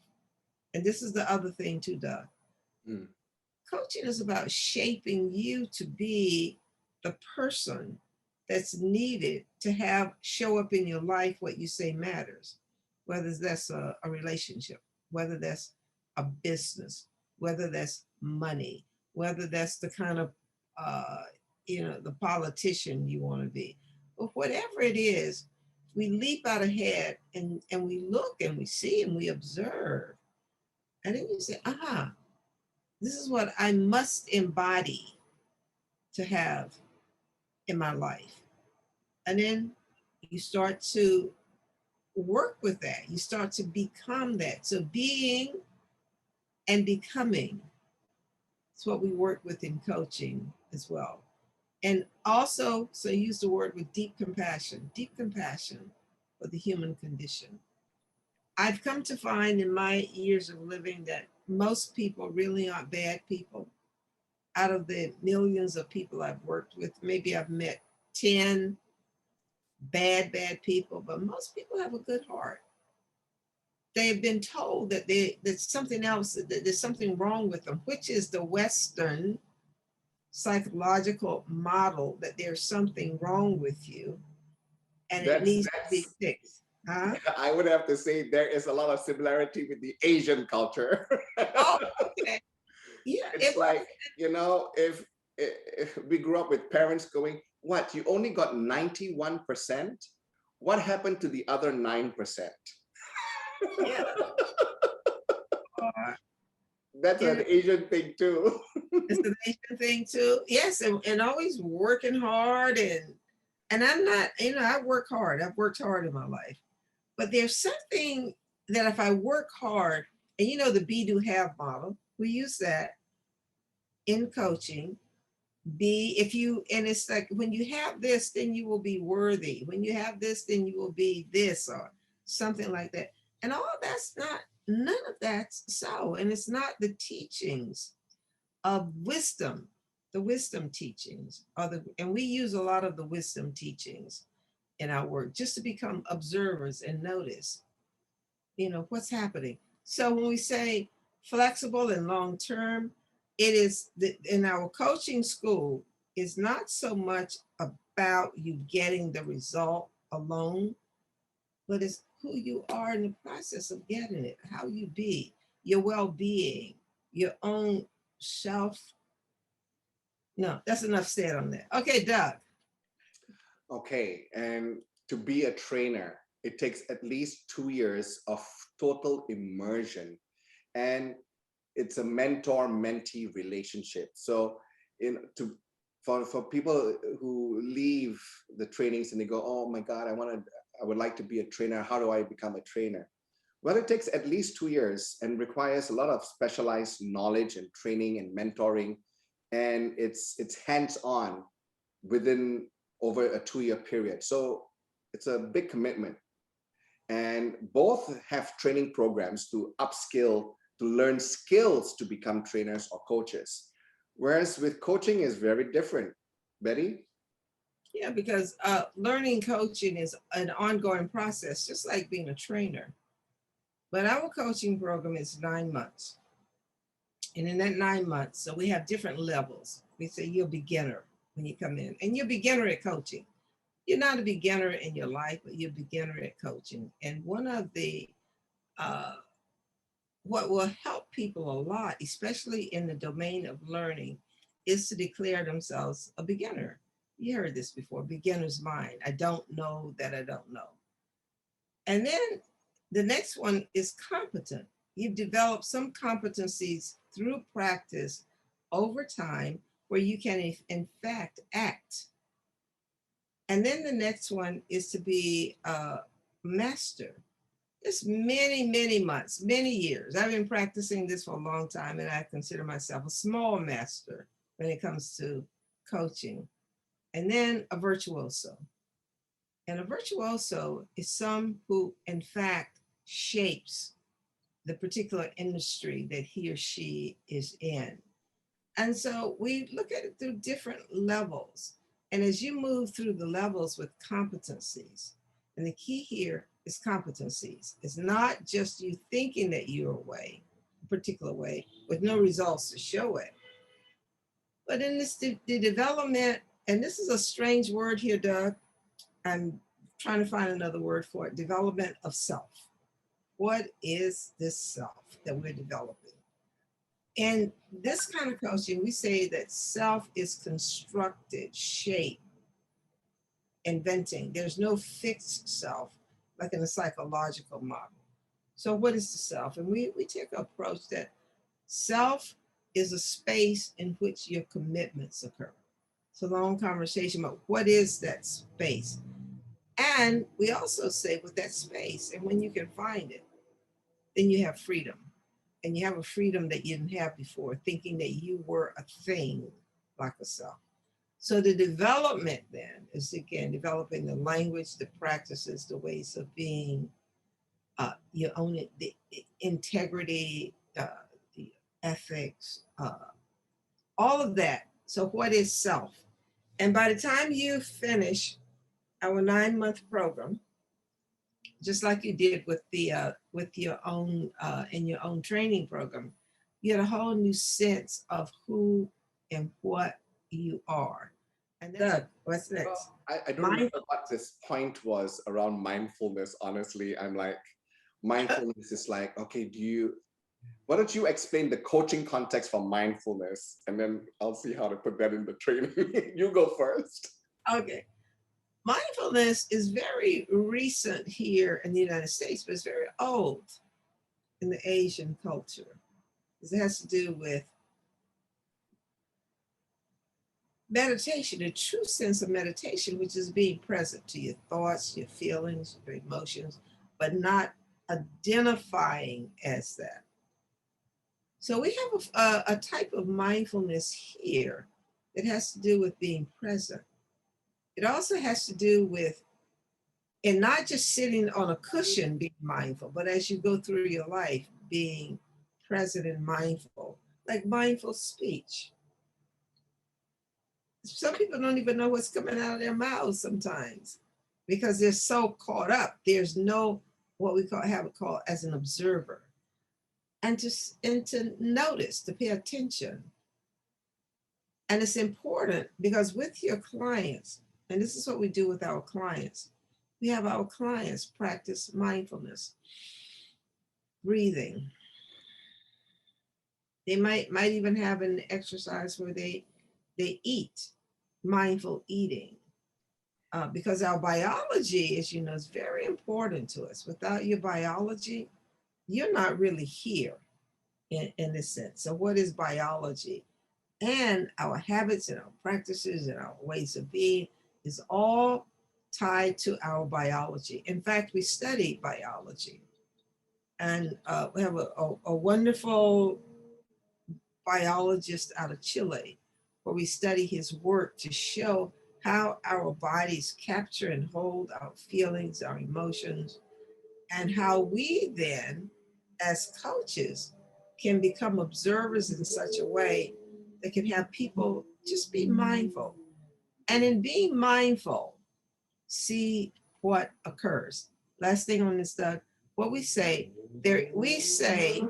And this is the other thing too, Doug. Coaching is about shaping you to be the person that's needed to have show up in your life what you say matters, whether that's a relationship, whether that's a business, whether that's money, whether that's the kind of the politician you want to be. But whatever it is, we leap out ahead and we look and we see and we observe. And then you say, aha, this is what I must embody to have in my life. And then you start to work with that. You start to become that. So being and becoming is what we work with in coaching as well. And also, so use the word with deep compassion for the human condition. I've come to find in my years of living that most people really aren't bad people. Out of the millions of people I've worked with, maybe I've met 10 bad people, but most people have a good heart. They have been told that there's something else, that there's something wrong with them, which is the Western psychological model that there's something wrong with you and it needs to be fixed. Huh? I would have to say there is a lot of similarity with the Asian culture. Oh, okay. Yeah, it's like, if we grew up with parents going, what, you only got 91%? What happened to the other 9%? Yeah. That's an Asian thing too. It's an Asian thing too. Yes, and always working hard and I'm not, I work hard. I've worked hard in my life. But there's something that if I work hard, and the be, do, have model, we use that in coaching. And it's like, when you have this, then you will be worthy. When you have this, then you will be this or something like that. And none of that's so. And it's not the teachings of wisdom, the wisdom teachings and we use a lot of the wisdom teachings in our work just to become observers and notice, what's happening. So when we say flexible and long-term, it is in our coaching school is not so much about you getting the result alone, but it's who you are in the process of getting it, how you be, your well-being, your own self. No, that's enough said on that. Okay, Doug. Okay, and to be a trainer, it takes at least 2 years of total immersion. And it's a mentor-mentee relationship. So for people who leave the trainings and they go, oh my God, I would like to be a trainer. How do I become a trainer? Well, it takes at least 2 years and requires a lot of specialized knowledge and training and mentoring. And it's hands-on within over a 2-year period. So it's a big commitment. And both have training programs to upskill, to learn skills to become trainers or coaches. Whereas with coaching is very different. Betty? Yeah, because learning coaching is an ongoing process, just like being a trainer. But our coaching program is 9 months. And in that 9 months, so we have different levels. We say you're a beginner when you come in, and you're a beginner at coaching. You're not a beginner in your life, but you're a beginner at coaching. And one of the, what will help people a lot, especially in the domain of learning, is to declare themselves a beginner. You heard this before, beginner's mind. I don't know that I don't know. And then the next one is competent. You've developed some competencies through practice over time where you can, in fact, act. And then the next one is to be a master. It's many, many months, many years. I've been practicing this for a long time, and I consider myself a small master when it comes to coaching. and then a virtuoso. And a virtuoso is some who, in fact, shapes the particular industry that he or she is in. And so we look at it through different levels. And as you move through the levels with competencies, and the key here is competencies. It's not just you thinking that you're a particular way, with no results to show it. But in this, the development, and this is a strange word here, Doug. I'm trying to find another word for it, development of self. What is this self that we're developing? In this kind of coaching, we say that self is constructed, shaped, inventing. There's no fixed self like in a psychological model. So what is the self? And we take an approach that self is a space in which your commitments occur. It's a long conversation about what is that space. And we also say with that space, and when you can find it, then you have freedom. And you have a freedom that you didn't have before, thinking that you were a thing like a self. So the development then is, again, developing the language, the practices, the ways of being, your own the integrity, the ethics, all of that. So what is self? And by the time you finish our 9-month program, just like you did with the with your own in your own training program, you get a whole new sense of who and what you are. And Doug, what's next? Well, I don't remember what this point was around mindfulness. Honestly, I'm like, mindfulness is like, okay, why don't you explain the coaching context for mindfulness, and then I'll see how to put that in the training. You go first. Okay. Mindfulness is very recent here in the United States, but it's very old in the Asian culture. It has to do with meditation, a true sense of meditation, which is being present to your thoughts, your feelings, your emotions, but not identifying as that. So we have a type of mindfulness here that has to do with being present. It also has to do with, and not just sitting on a cushion being mindful, but as you go through your life, being present and mindful, like mindful speech. Some people don't even know what's coming out of their mouths sometimes because they're so caught up. There's no, what we have it called as an observer. And to notice, to pay attention. And it's important because with your clients, and this is what we do with our clients, we have our clients practice mindfulness, breathing. They might even have an exercise where they eat, mindful eating. Because our biology, as you know, is very important to us. Without your biology, you're not really here in this sense. So what is biology? And our habits and our practices and our ways of being is all tied to our biology. In fact, we study biology. And we have a wonderful biologist out of Chile, where we study his work to show how our bodies capture and hold our feelings, our emotions, and how we then, as coaches, can become observers in such a way that can have people just be mindful. And in being mindful, see what occurs. Last thing on this, Doug, what we say, we say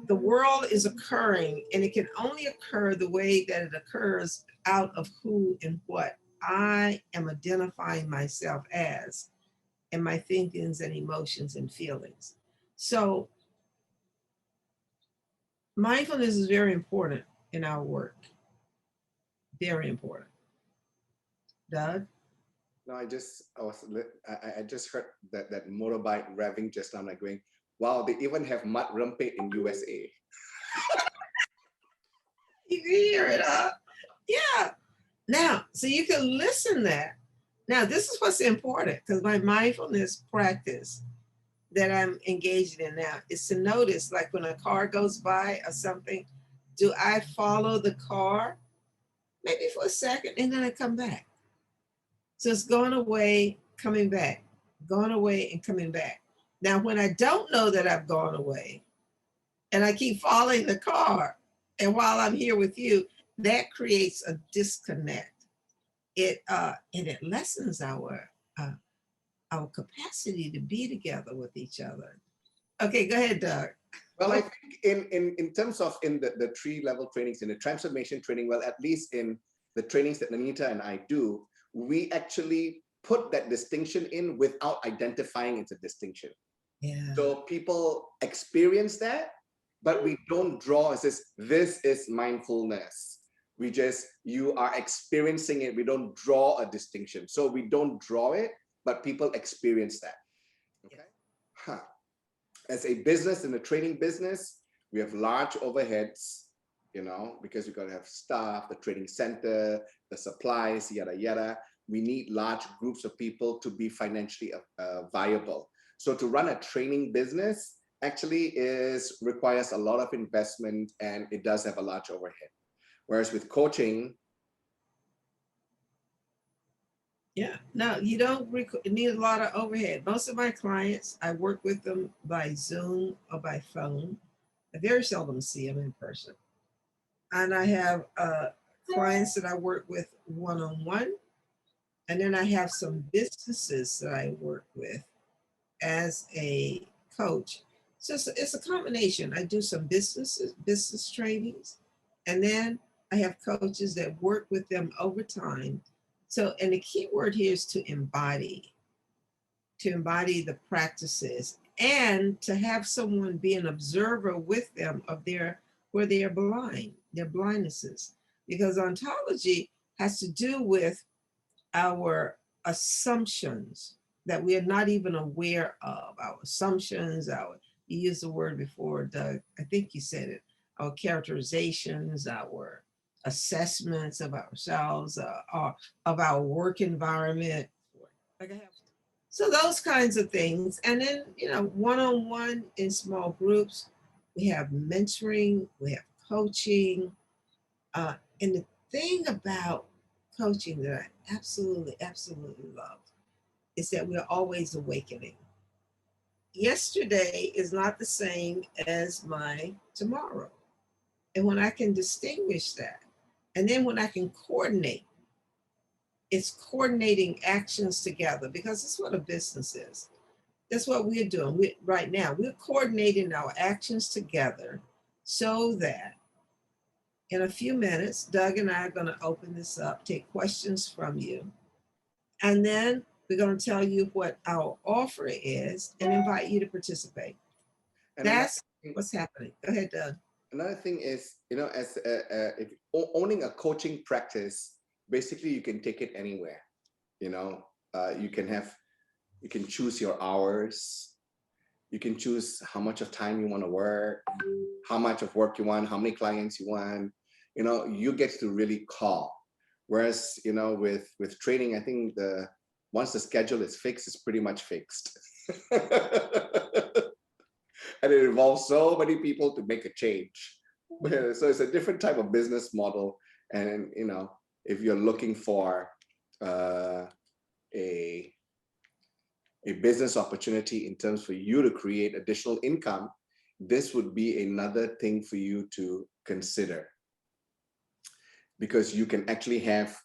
the world is occurring and it can only occur the way that it occurs out of who and what I am identifying myself as and my thinkings and emotions and feelings. So mindfulness is very important in our work. Very important. Doug? No, I just heard that motorbike revving just now. I'm like going, wow, they even have mud rempeh in USA. You can hear it, huh? Yeah. Now, so you can listen that. Now, this is what's important because my mindfulness practice that I'm engaged in now is to notice, like when a car goes by or something, do I follow the car maybe for a second, and then I come back. So it's going away, coming back, going away and coming back. Now, when I don't know that I've gone away and I keep following the car, and while I'm here with you, that creates a disconnect. And it lessens our capacity to be together with each other. Okay, go ahead, Doug. Well, I think in terms of in the 3-level trainings, in the transformation training, well, at least in the trainings that Anita and I do, we actually put that distinction in without identifying it's a distinction. Yeah. So people experience that, but we don't draw as this is mindfulness. We just, you are experiencing it. We don't draw a distinction. So we don't draw it, but people experience that. Okay. Huh. As a business, in the training business, we have large overheads, you know, because we've got to have staff, the training center, the supplies, yada, yada. We need large groups of people to be financially viable. So to run a training business actually requires a lot of investment, and it does have a large overhead. Whereas with coaching, yeah, no, you don't need a lot of overhead. Most of my clients, I work with them by Zoom or by phone. I very seldom see them in person. And I have clients that I work with one-on-one. And then I have some businesses that I work with as a coach. So it's a combination. I do some business trainings, and then I have coaches that work with them over time. So, and the key word here is to embody the practices, and to have someone be an observer with them of where they are blind, their blindnesses. Because ontology has to do with our assumptions that we are not even aware of, our assumptions, you used the word before, Doug, I think you said it, our characterizations, our assessments of ourselves, of our work environment. So those kinds of things. And then, you know, one-on-one in small groups, we have mentoring, we have coaching. And the thing about coaching that I absolutely, absolutely love is that we're always awakening. Yesterday is not the same as my tomorrow. And when I can distinguish that, and then when I can coordinate, it's coordinating actions together, because that's what a business is. That's what we're doing right now. We're coordinating our actions together so that in a few minutes, Doug and I are going to open this up, take questions from you. And then we're going to tell you what our offer is and invite you to participate. And that's what's happening. Go ahead, Doug. Another thing is, you know, as if owning a coaching practice, basically you can take it anywhere. You know, you can choose your hours. You can choose how much of time you want to work, how much of work you want, how many clients you want. You know, you get to really call. Whereas, you know, with training, I think once the schedule is fixed, it's pretty much fixed. And it involves so many people to make a change. So it's a different type of business model. And, you know, if you're looking for a business opportunity in terms for you to create additional income, this would be another thing for you to consider. Because you can actually have,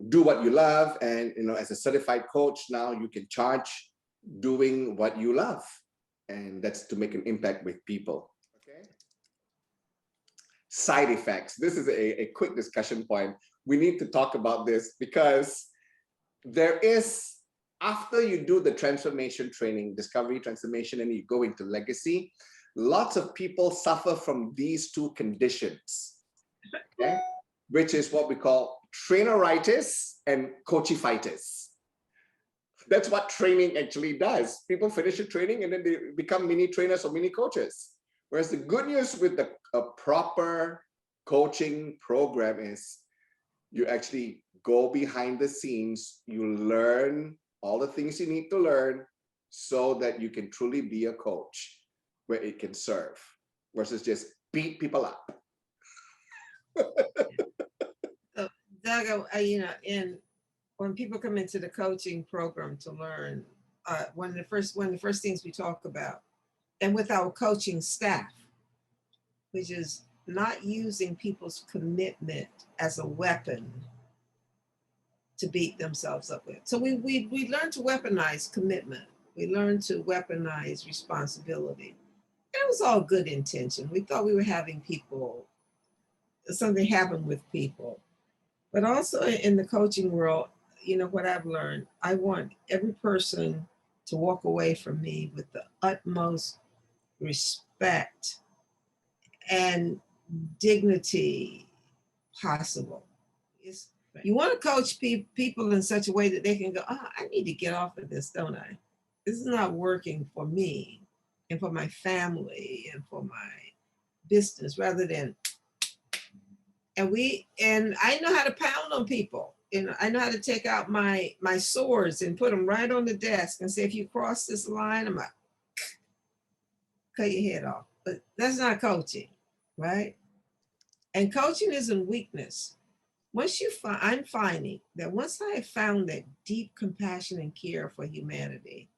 do what you love. And, you know, as a certified coach, now you can charge doing what you love. And that's to make an impact with people. Okay. Side effects. This is a quick discussion point. We need to talk about this because there is, after you do the transformation training, discovery, transformation, and you go into legacy, lots of people suffer from these two conditions, okay? Which is what we call traineritis and coachifitis. That's what training actually does. People finish a training and then they become mini trainers or mini coaches. Whereas the good news with a proper coaching program is you actually go behind the scenes, you learn all the things you need to learn so that you can truly be a coach where it can serve versus just beat people up. you know, when people come into the coaching program to learn, one of the first things we talk about, and with our coaching staff, which is not using people's commitment as a weapon to beat themselves up with. So we learn to weaponize commitment. We learn to weaponize responsibility. And it was all good intention. We thought we were having people, something happen with people. But also in the coaching world, you know, what I've learned, I want every person to walk away from me with the utmost respect and dignity possible. You want to coach people in such a way that they can go, oh, I need to get off of this, don't I? This is not working for me and for my family and for my business, rather than, and I know how to pound on people. And I know how to take out my swords and put them right on the desk and say, if you cross this line, I'm like, cut your head off. But that's not coaching, right? And coaching isn't weakness. I'm finding that once I have found that deep compassion and care for humanity,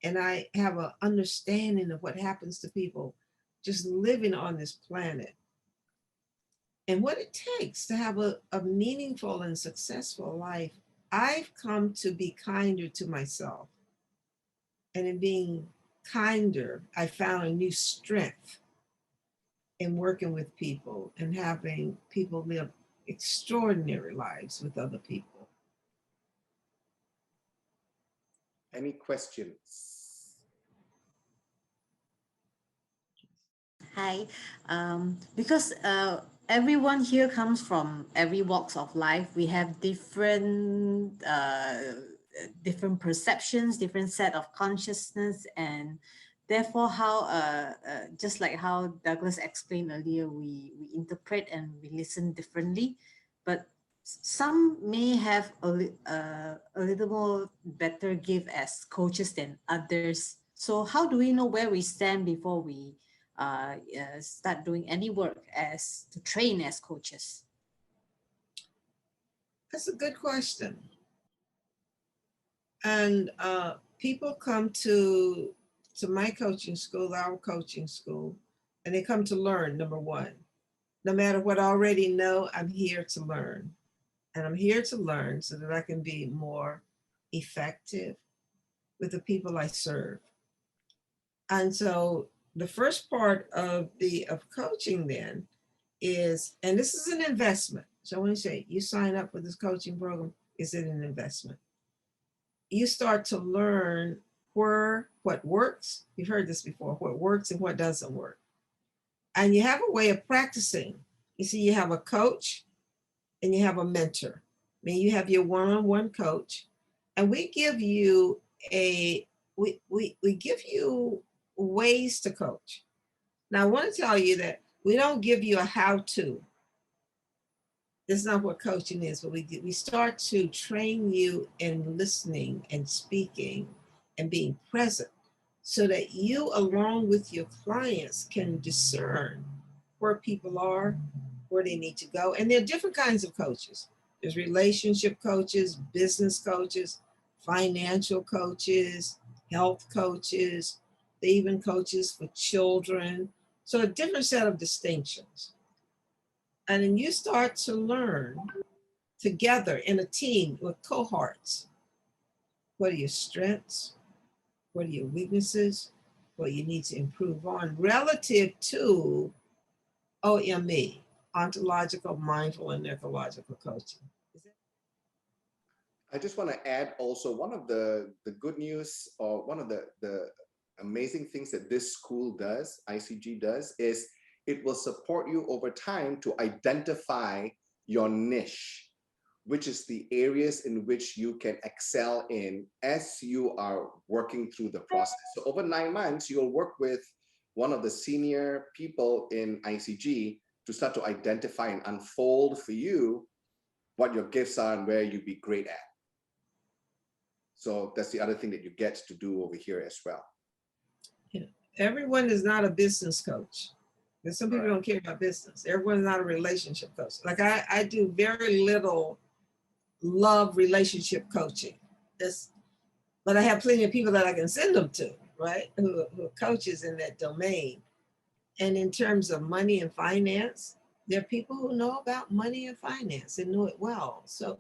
and I have an understanding of what happens to people just living on this planet, and what it takes to have a meaningful and successful life, I've come to be kinder to myself. And in being kinder, I found a new strength in working with people and having people live extraordinary lives with other people. Any questions? Hi, because everyone here comes from every walks of life. We have different perceptions, different set of consciousness, and therefore, how just like how Douglas explained earlier, we interpret and we listen differently, but some may have a little more better give as coaches than others. So how do we know where we stand before we start doing any work as to train as coaches? That's a good question. And people come to my coaching school, our coaching school, and they come to learn, number one. No matter what I already know, I'm here to learn. And I'm here to learn so that I can be more effective with the people I serve. And so the first part of coaching then is, and this is an investment. So I want to say, you sign up for this coaching program, is it an investment? You start to learn what works. You've heard this before, what works and what doesn't work. And you have a way of practicing. You see, you have a coach and you have a mentor. I mean, you have your one-on-one coach, and we give you we give you ways to coach. Now, I want to tell you that we don't give you a how-to. That's not what coaching is, but we start to train you in listening and speaking and being present so that you, along with your clients, can discern where people are, where they need to go. And there are different kinds of coaches. There's relationship coaches, business coaches, financial coaches, health coaches, they even coaches for children. So a different set of distinctions. And then you start to learn together in a team with cohorts. What are your strengths? What are your weaknesses? What you need to improve on relative to OME, ontological, mindful, and ecological coaching. I just want to add also one of the good news, or one of the amazing things that this school does, ICG does, is it will support you over time to identify your niche, which is the areas in which you can excel in as you are working through the process. So over 9 months, you'll work with one of the senior people in ICG to start to identify and unfold for you what your gifts are and where you'd be great at. So that's the other thing that you get to do over here as well. Yeah. Everyone is not a business coach. Because some people don't care about business. Everyone's not a relationship coach. Like I do very little love relationship coaching. But I have plenty of people that I can send them to, right? Who are coaches in that domain. And in terms of money and finance, there are people who know about money and finance and know it well. So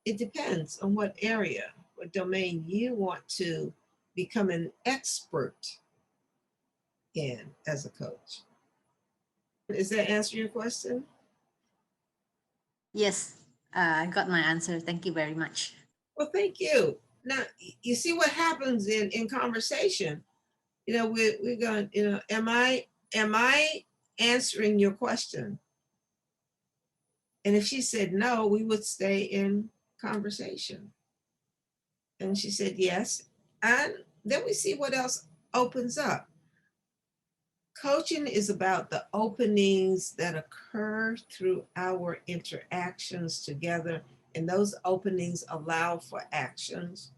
it depends on what area, what domain you want to become an expert in as a coach. Does that answer your question? Yes, I got my answer. Thank you very much. Well, thank you. Now, you see what happens in conversation. You know, we're going, you know, am I answering your question? And if she said no, we would stay in conversation. And she said yes. And then we see what else opens up. Coaching is about the openings that occur through our interactions together. And those openings allow for actions,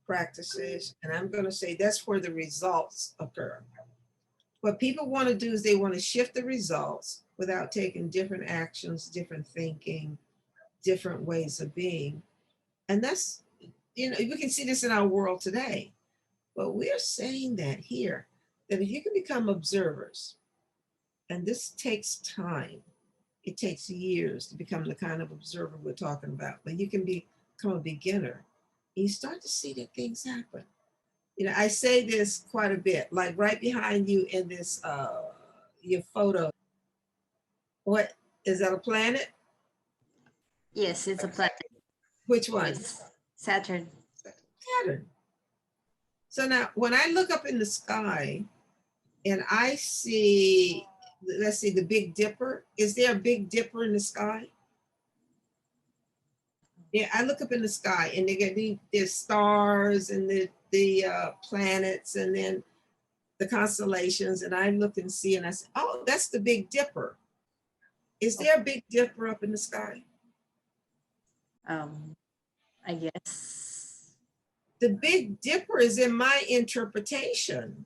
practices. And I'm going to say that's where the results occur. What people want to do is they want to shift the results without taking different actions, different thinking, different ways of being. And that's, you know, we can see this in our world today. But we're saying that here, that if you can become observers, and this takes time, it takes years to become the kind of observer we're talking about, but you can become a beginner. And you start to see that things happen. You know, I say this quite a bit, like right behind you in this, your photo. What, is that a planet? Yes, it's a planet. Which one? Yes, Saturn. Saturn. So now when I look up in the sky and I see, let's see, the Big Dipper. Is there a Big Dipper in the sky? Yeah, I look up in the sky and they get the stars and the planets and then the constellations, and I look and see and I say, oh, that's the Big Dipper. Is there a Big Dipper up in the sky? I guess. The Big Dipper is in my interpretation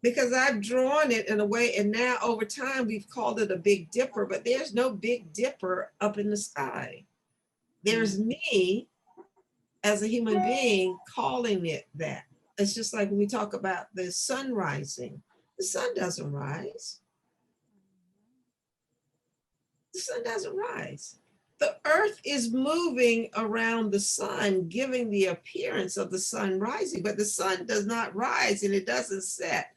because I've drawn it in a way, and now over time we've called it a Big Dipper, but there's no Big Dipper up in the sky. There's me as a human being calling it that. It's just like when we talk about the sun rising. The sun doesn't rise. The sun doesn't rise. The earth is moving around the sun, giving the appearance of the sun rising, but the sun does not rise and it doesn't set.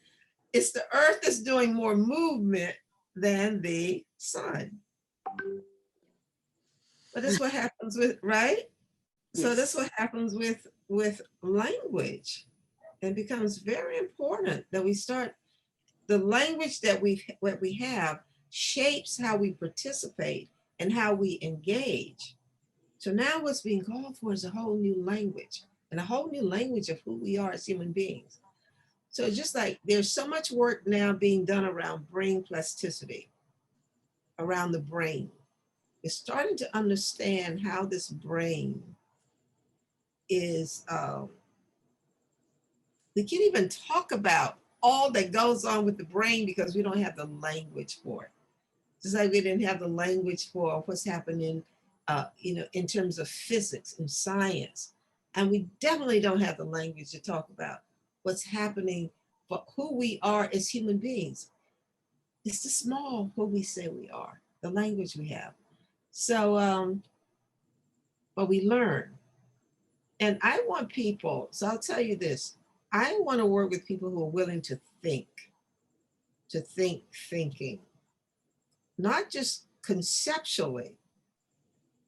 It's the earth that's doing more movement than the sun. But that's what happens with, right? Yes. So that's what happens with language. It becomes very important that we start, the language that we have shapes how we participate and how we engage. So now what's being called for is a whole new language, and a whole new language of who we are as human beings. So just like there's so much work now being done around brain plasticity, around the brain. We're starting to understand how this brain is, we can't even talk about all that goes on with the brain because we don't have the language for it. Just like we didn't have the language for what's happening, you know, in terms of physics and science. And we definitely don't have the language to talk about what's happening for who we are as human beings. It's the small who we say we are, the language we have. So, but we learn. And I want people, so I'll tell you this, I want to work with people who are willing to think thinking, not just conceptually,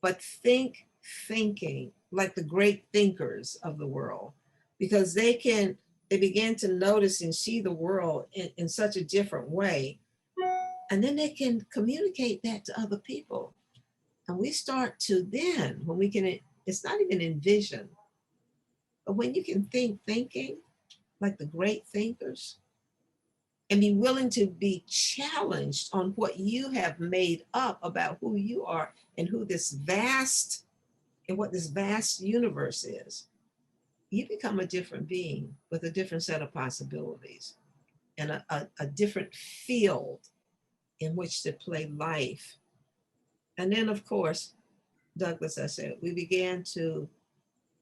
but thinking like the great thinkers of the world, because they begin to notice and see the world in such a different way. And then they can communicate that to other people. And we start to then, when we can, it's not even envision, but when you can thinking like the great thinkers, and be willing to be challenged on what you have made up about who you are and who this vast, and what this vast universe is, you become a different being with a different set of possibilities and a different field in which to play life. And then, of course, Douglas, I said, we began to,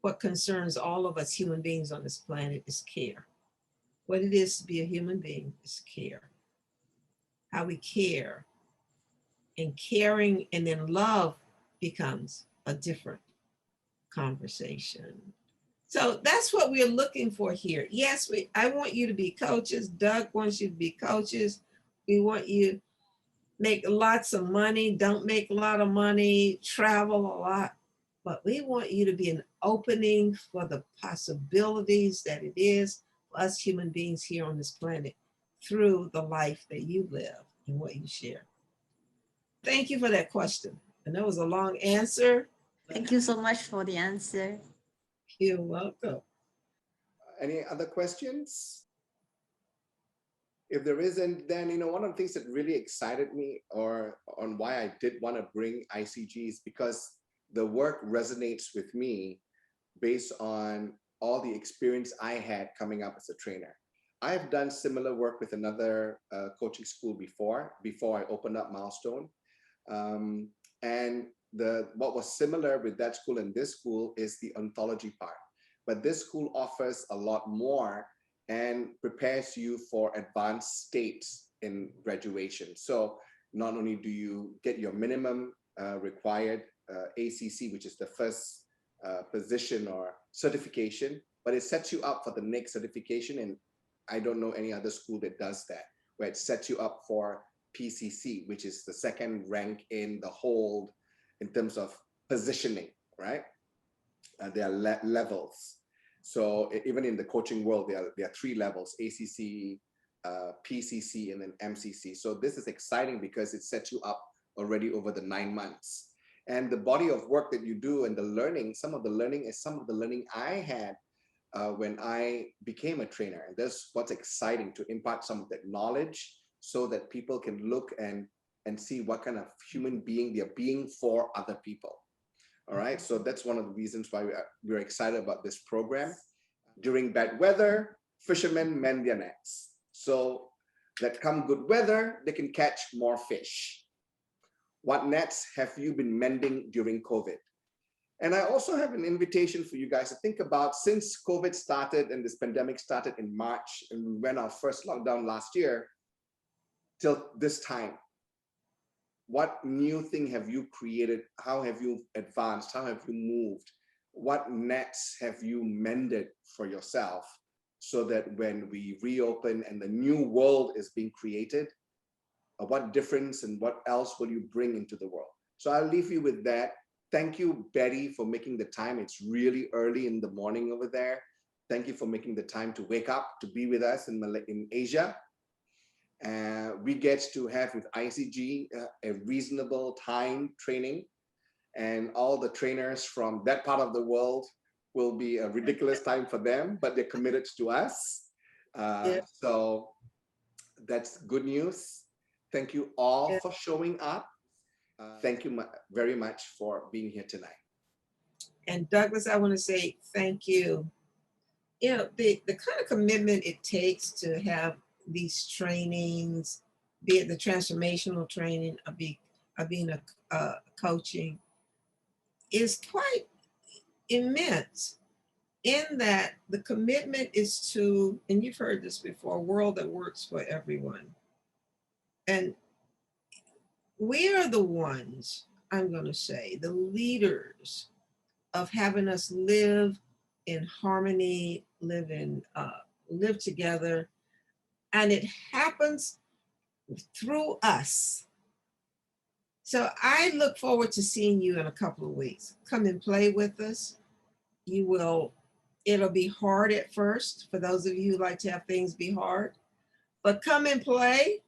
what concerns all of us human beings on this planet is care. What it is to be a human being is care. How we care, and caring, and then love becomes a different conversation. So that's what we're looking for here. Yes, I want you to be coaches. Doug wants you to be coaches. We want you to make lots of money, don't make a lot of money, travel a lot. But we want you to be an opening for the possibilities that it is for us human beings here on this planet through the life that you live and what you share. Thank you for that question. And that was a long answer. Thank you so much for the answer. You're welcome. Any other questions? If there isn't, then, you know, one of the things that really excited me, or on why I did want to bring ICG, is because the work resonates with me based on all the experience I had coming up as a trainer. I've done similar work with another coaching school before I opened up Milestone. And what was similar with that school and this school is the ontology part. But this school offers a lot more and prepares you for advanced states in graduation. So not only do you get your minimum required ACC, which is the first position or certification, but it sets you up for the next certification. And I don't know any other school that does that, where it sets you up for PCC, which is the second rank in the whole in terms of positioning, right? There are levels. So even in the coaching world, there are 3 levels: ACC, PCC, and then MCC. So this is exciting because it sets you up already over the 9 months. And the body of work that you do and the learning, some of the learning I had when I became a trainer. And that's what's exciting, to impart some of that knowledge so that people can look and see what kind of human being they're being for other people. All right, so that's one of the reasons why we're excited about this program. During bad weather, fishermen mend their nets. So that come good weather, they can catch more fish. What nets have you been mending during COVID? And I also have an invitation for you guys to think about, since COVID started and this pandemic started in March, and we went our first lockdown last year, till this time, what new thing have you created? How have you advanced? How have you moved? What nets have you mended for yourself so that when we reopen and the new world is being created, what difference and what else will you bring into the world? So I'll leave you with that. Thank you, Betty, for making the time. It's really early in the morning over there. Thank you for making the time to wake up to be with us in Asia. We get to have with ICG a reasonable time training, and all the trainers from that part of the world will be a ridiculous time for them, but they're committed to us. So that's good news. Thank you all for showing up. Thank you very much for being here tonight. And Douglas, I want to say thank you. You know, the kind of commitment it takes to have these trainings, be it the transformational training, or being a coaching, is quite immense, in that the commitment is to, and you've heard this before, a world that works for everyone. And we are the ones, I'm going to say, the leaders of having us live in harmony, live together. And it happens through us. So I look forward to seeing you in a couple of weeks. Come and play with us. It'll be hard at first for those of you who like to have things be hard, but come and play.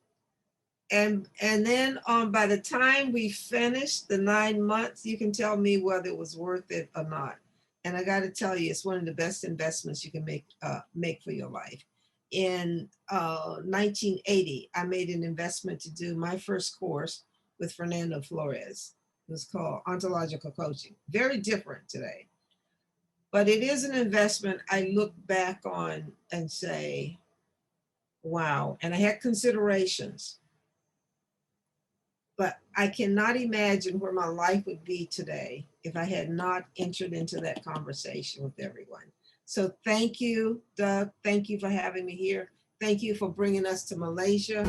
And then by the time we finish the 9 months, you can tell me whether it was worth it or not. And I got to tell you, it's one of the best investments you can make for your life. In 1980, I made an investment to do my first course with Fernando Flores. It was called Ontological Coaching. Very different today. But it is an investment I look back on and say, wow. And I had considerations. But I cannot imagine where my life would be today if I had not entered into that conversation with everyone. So thank you, Doug. Thank you for having me here. Thank you for bringing us to Malaysia.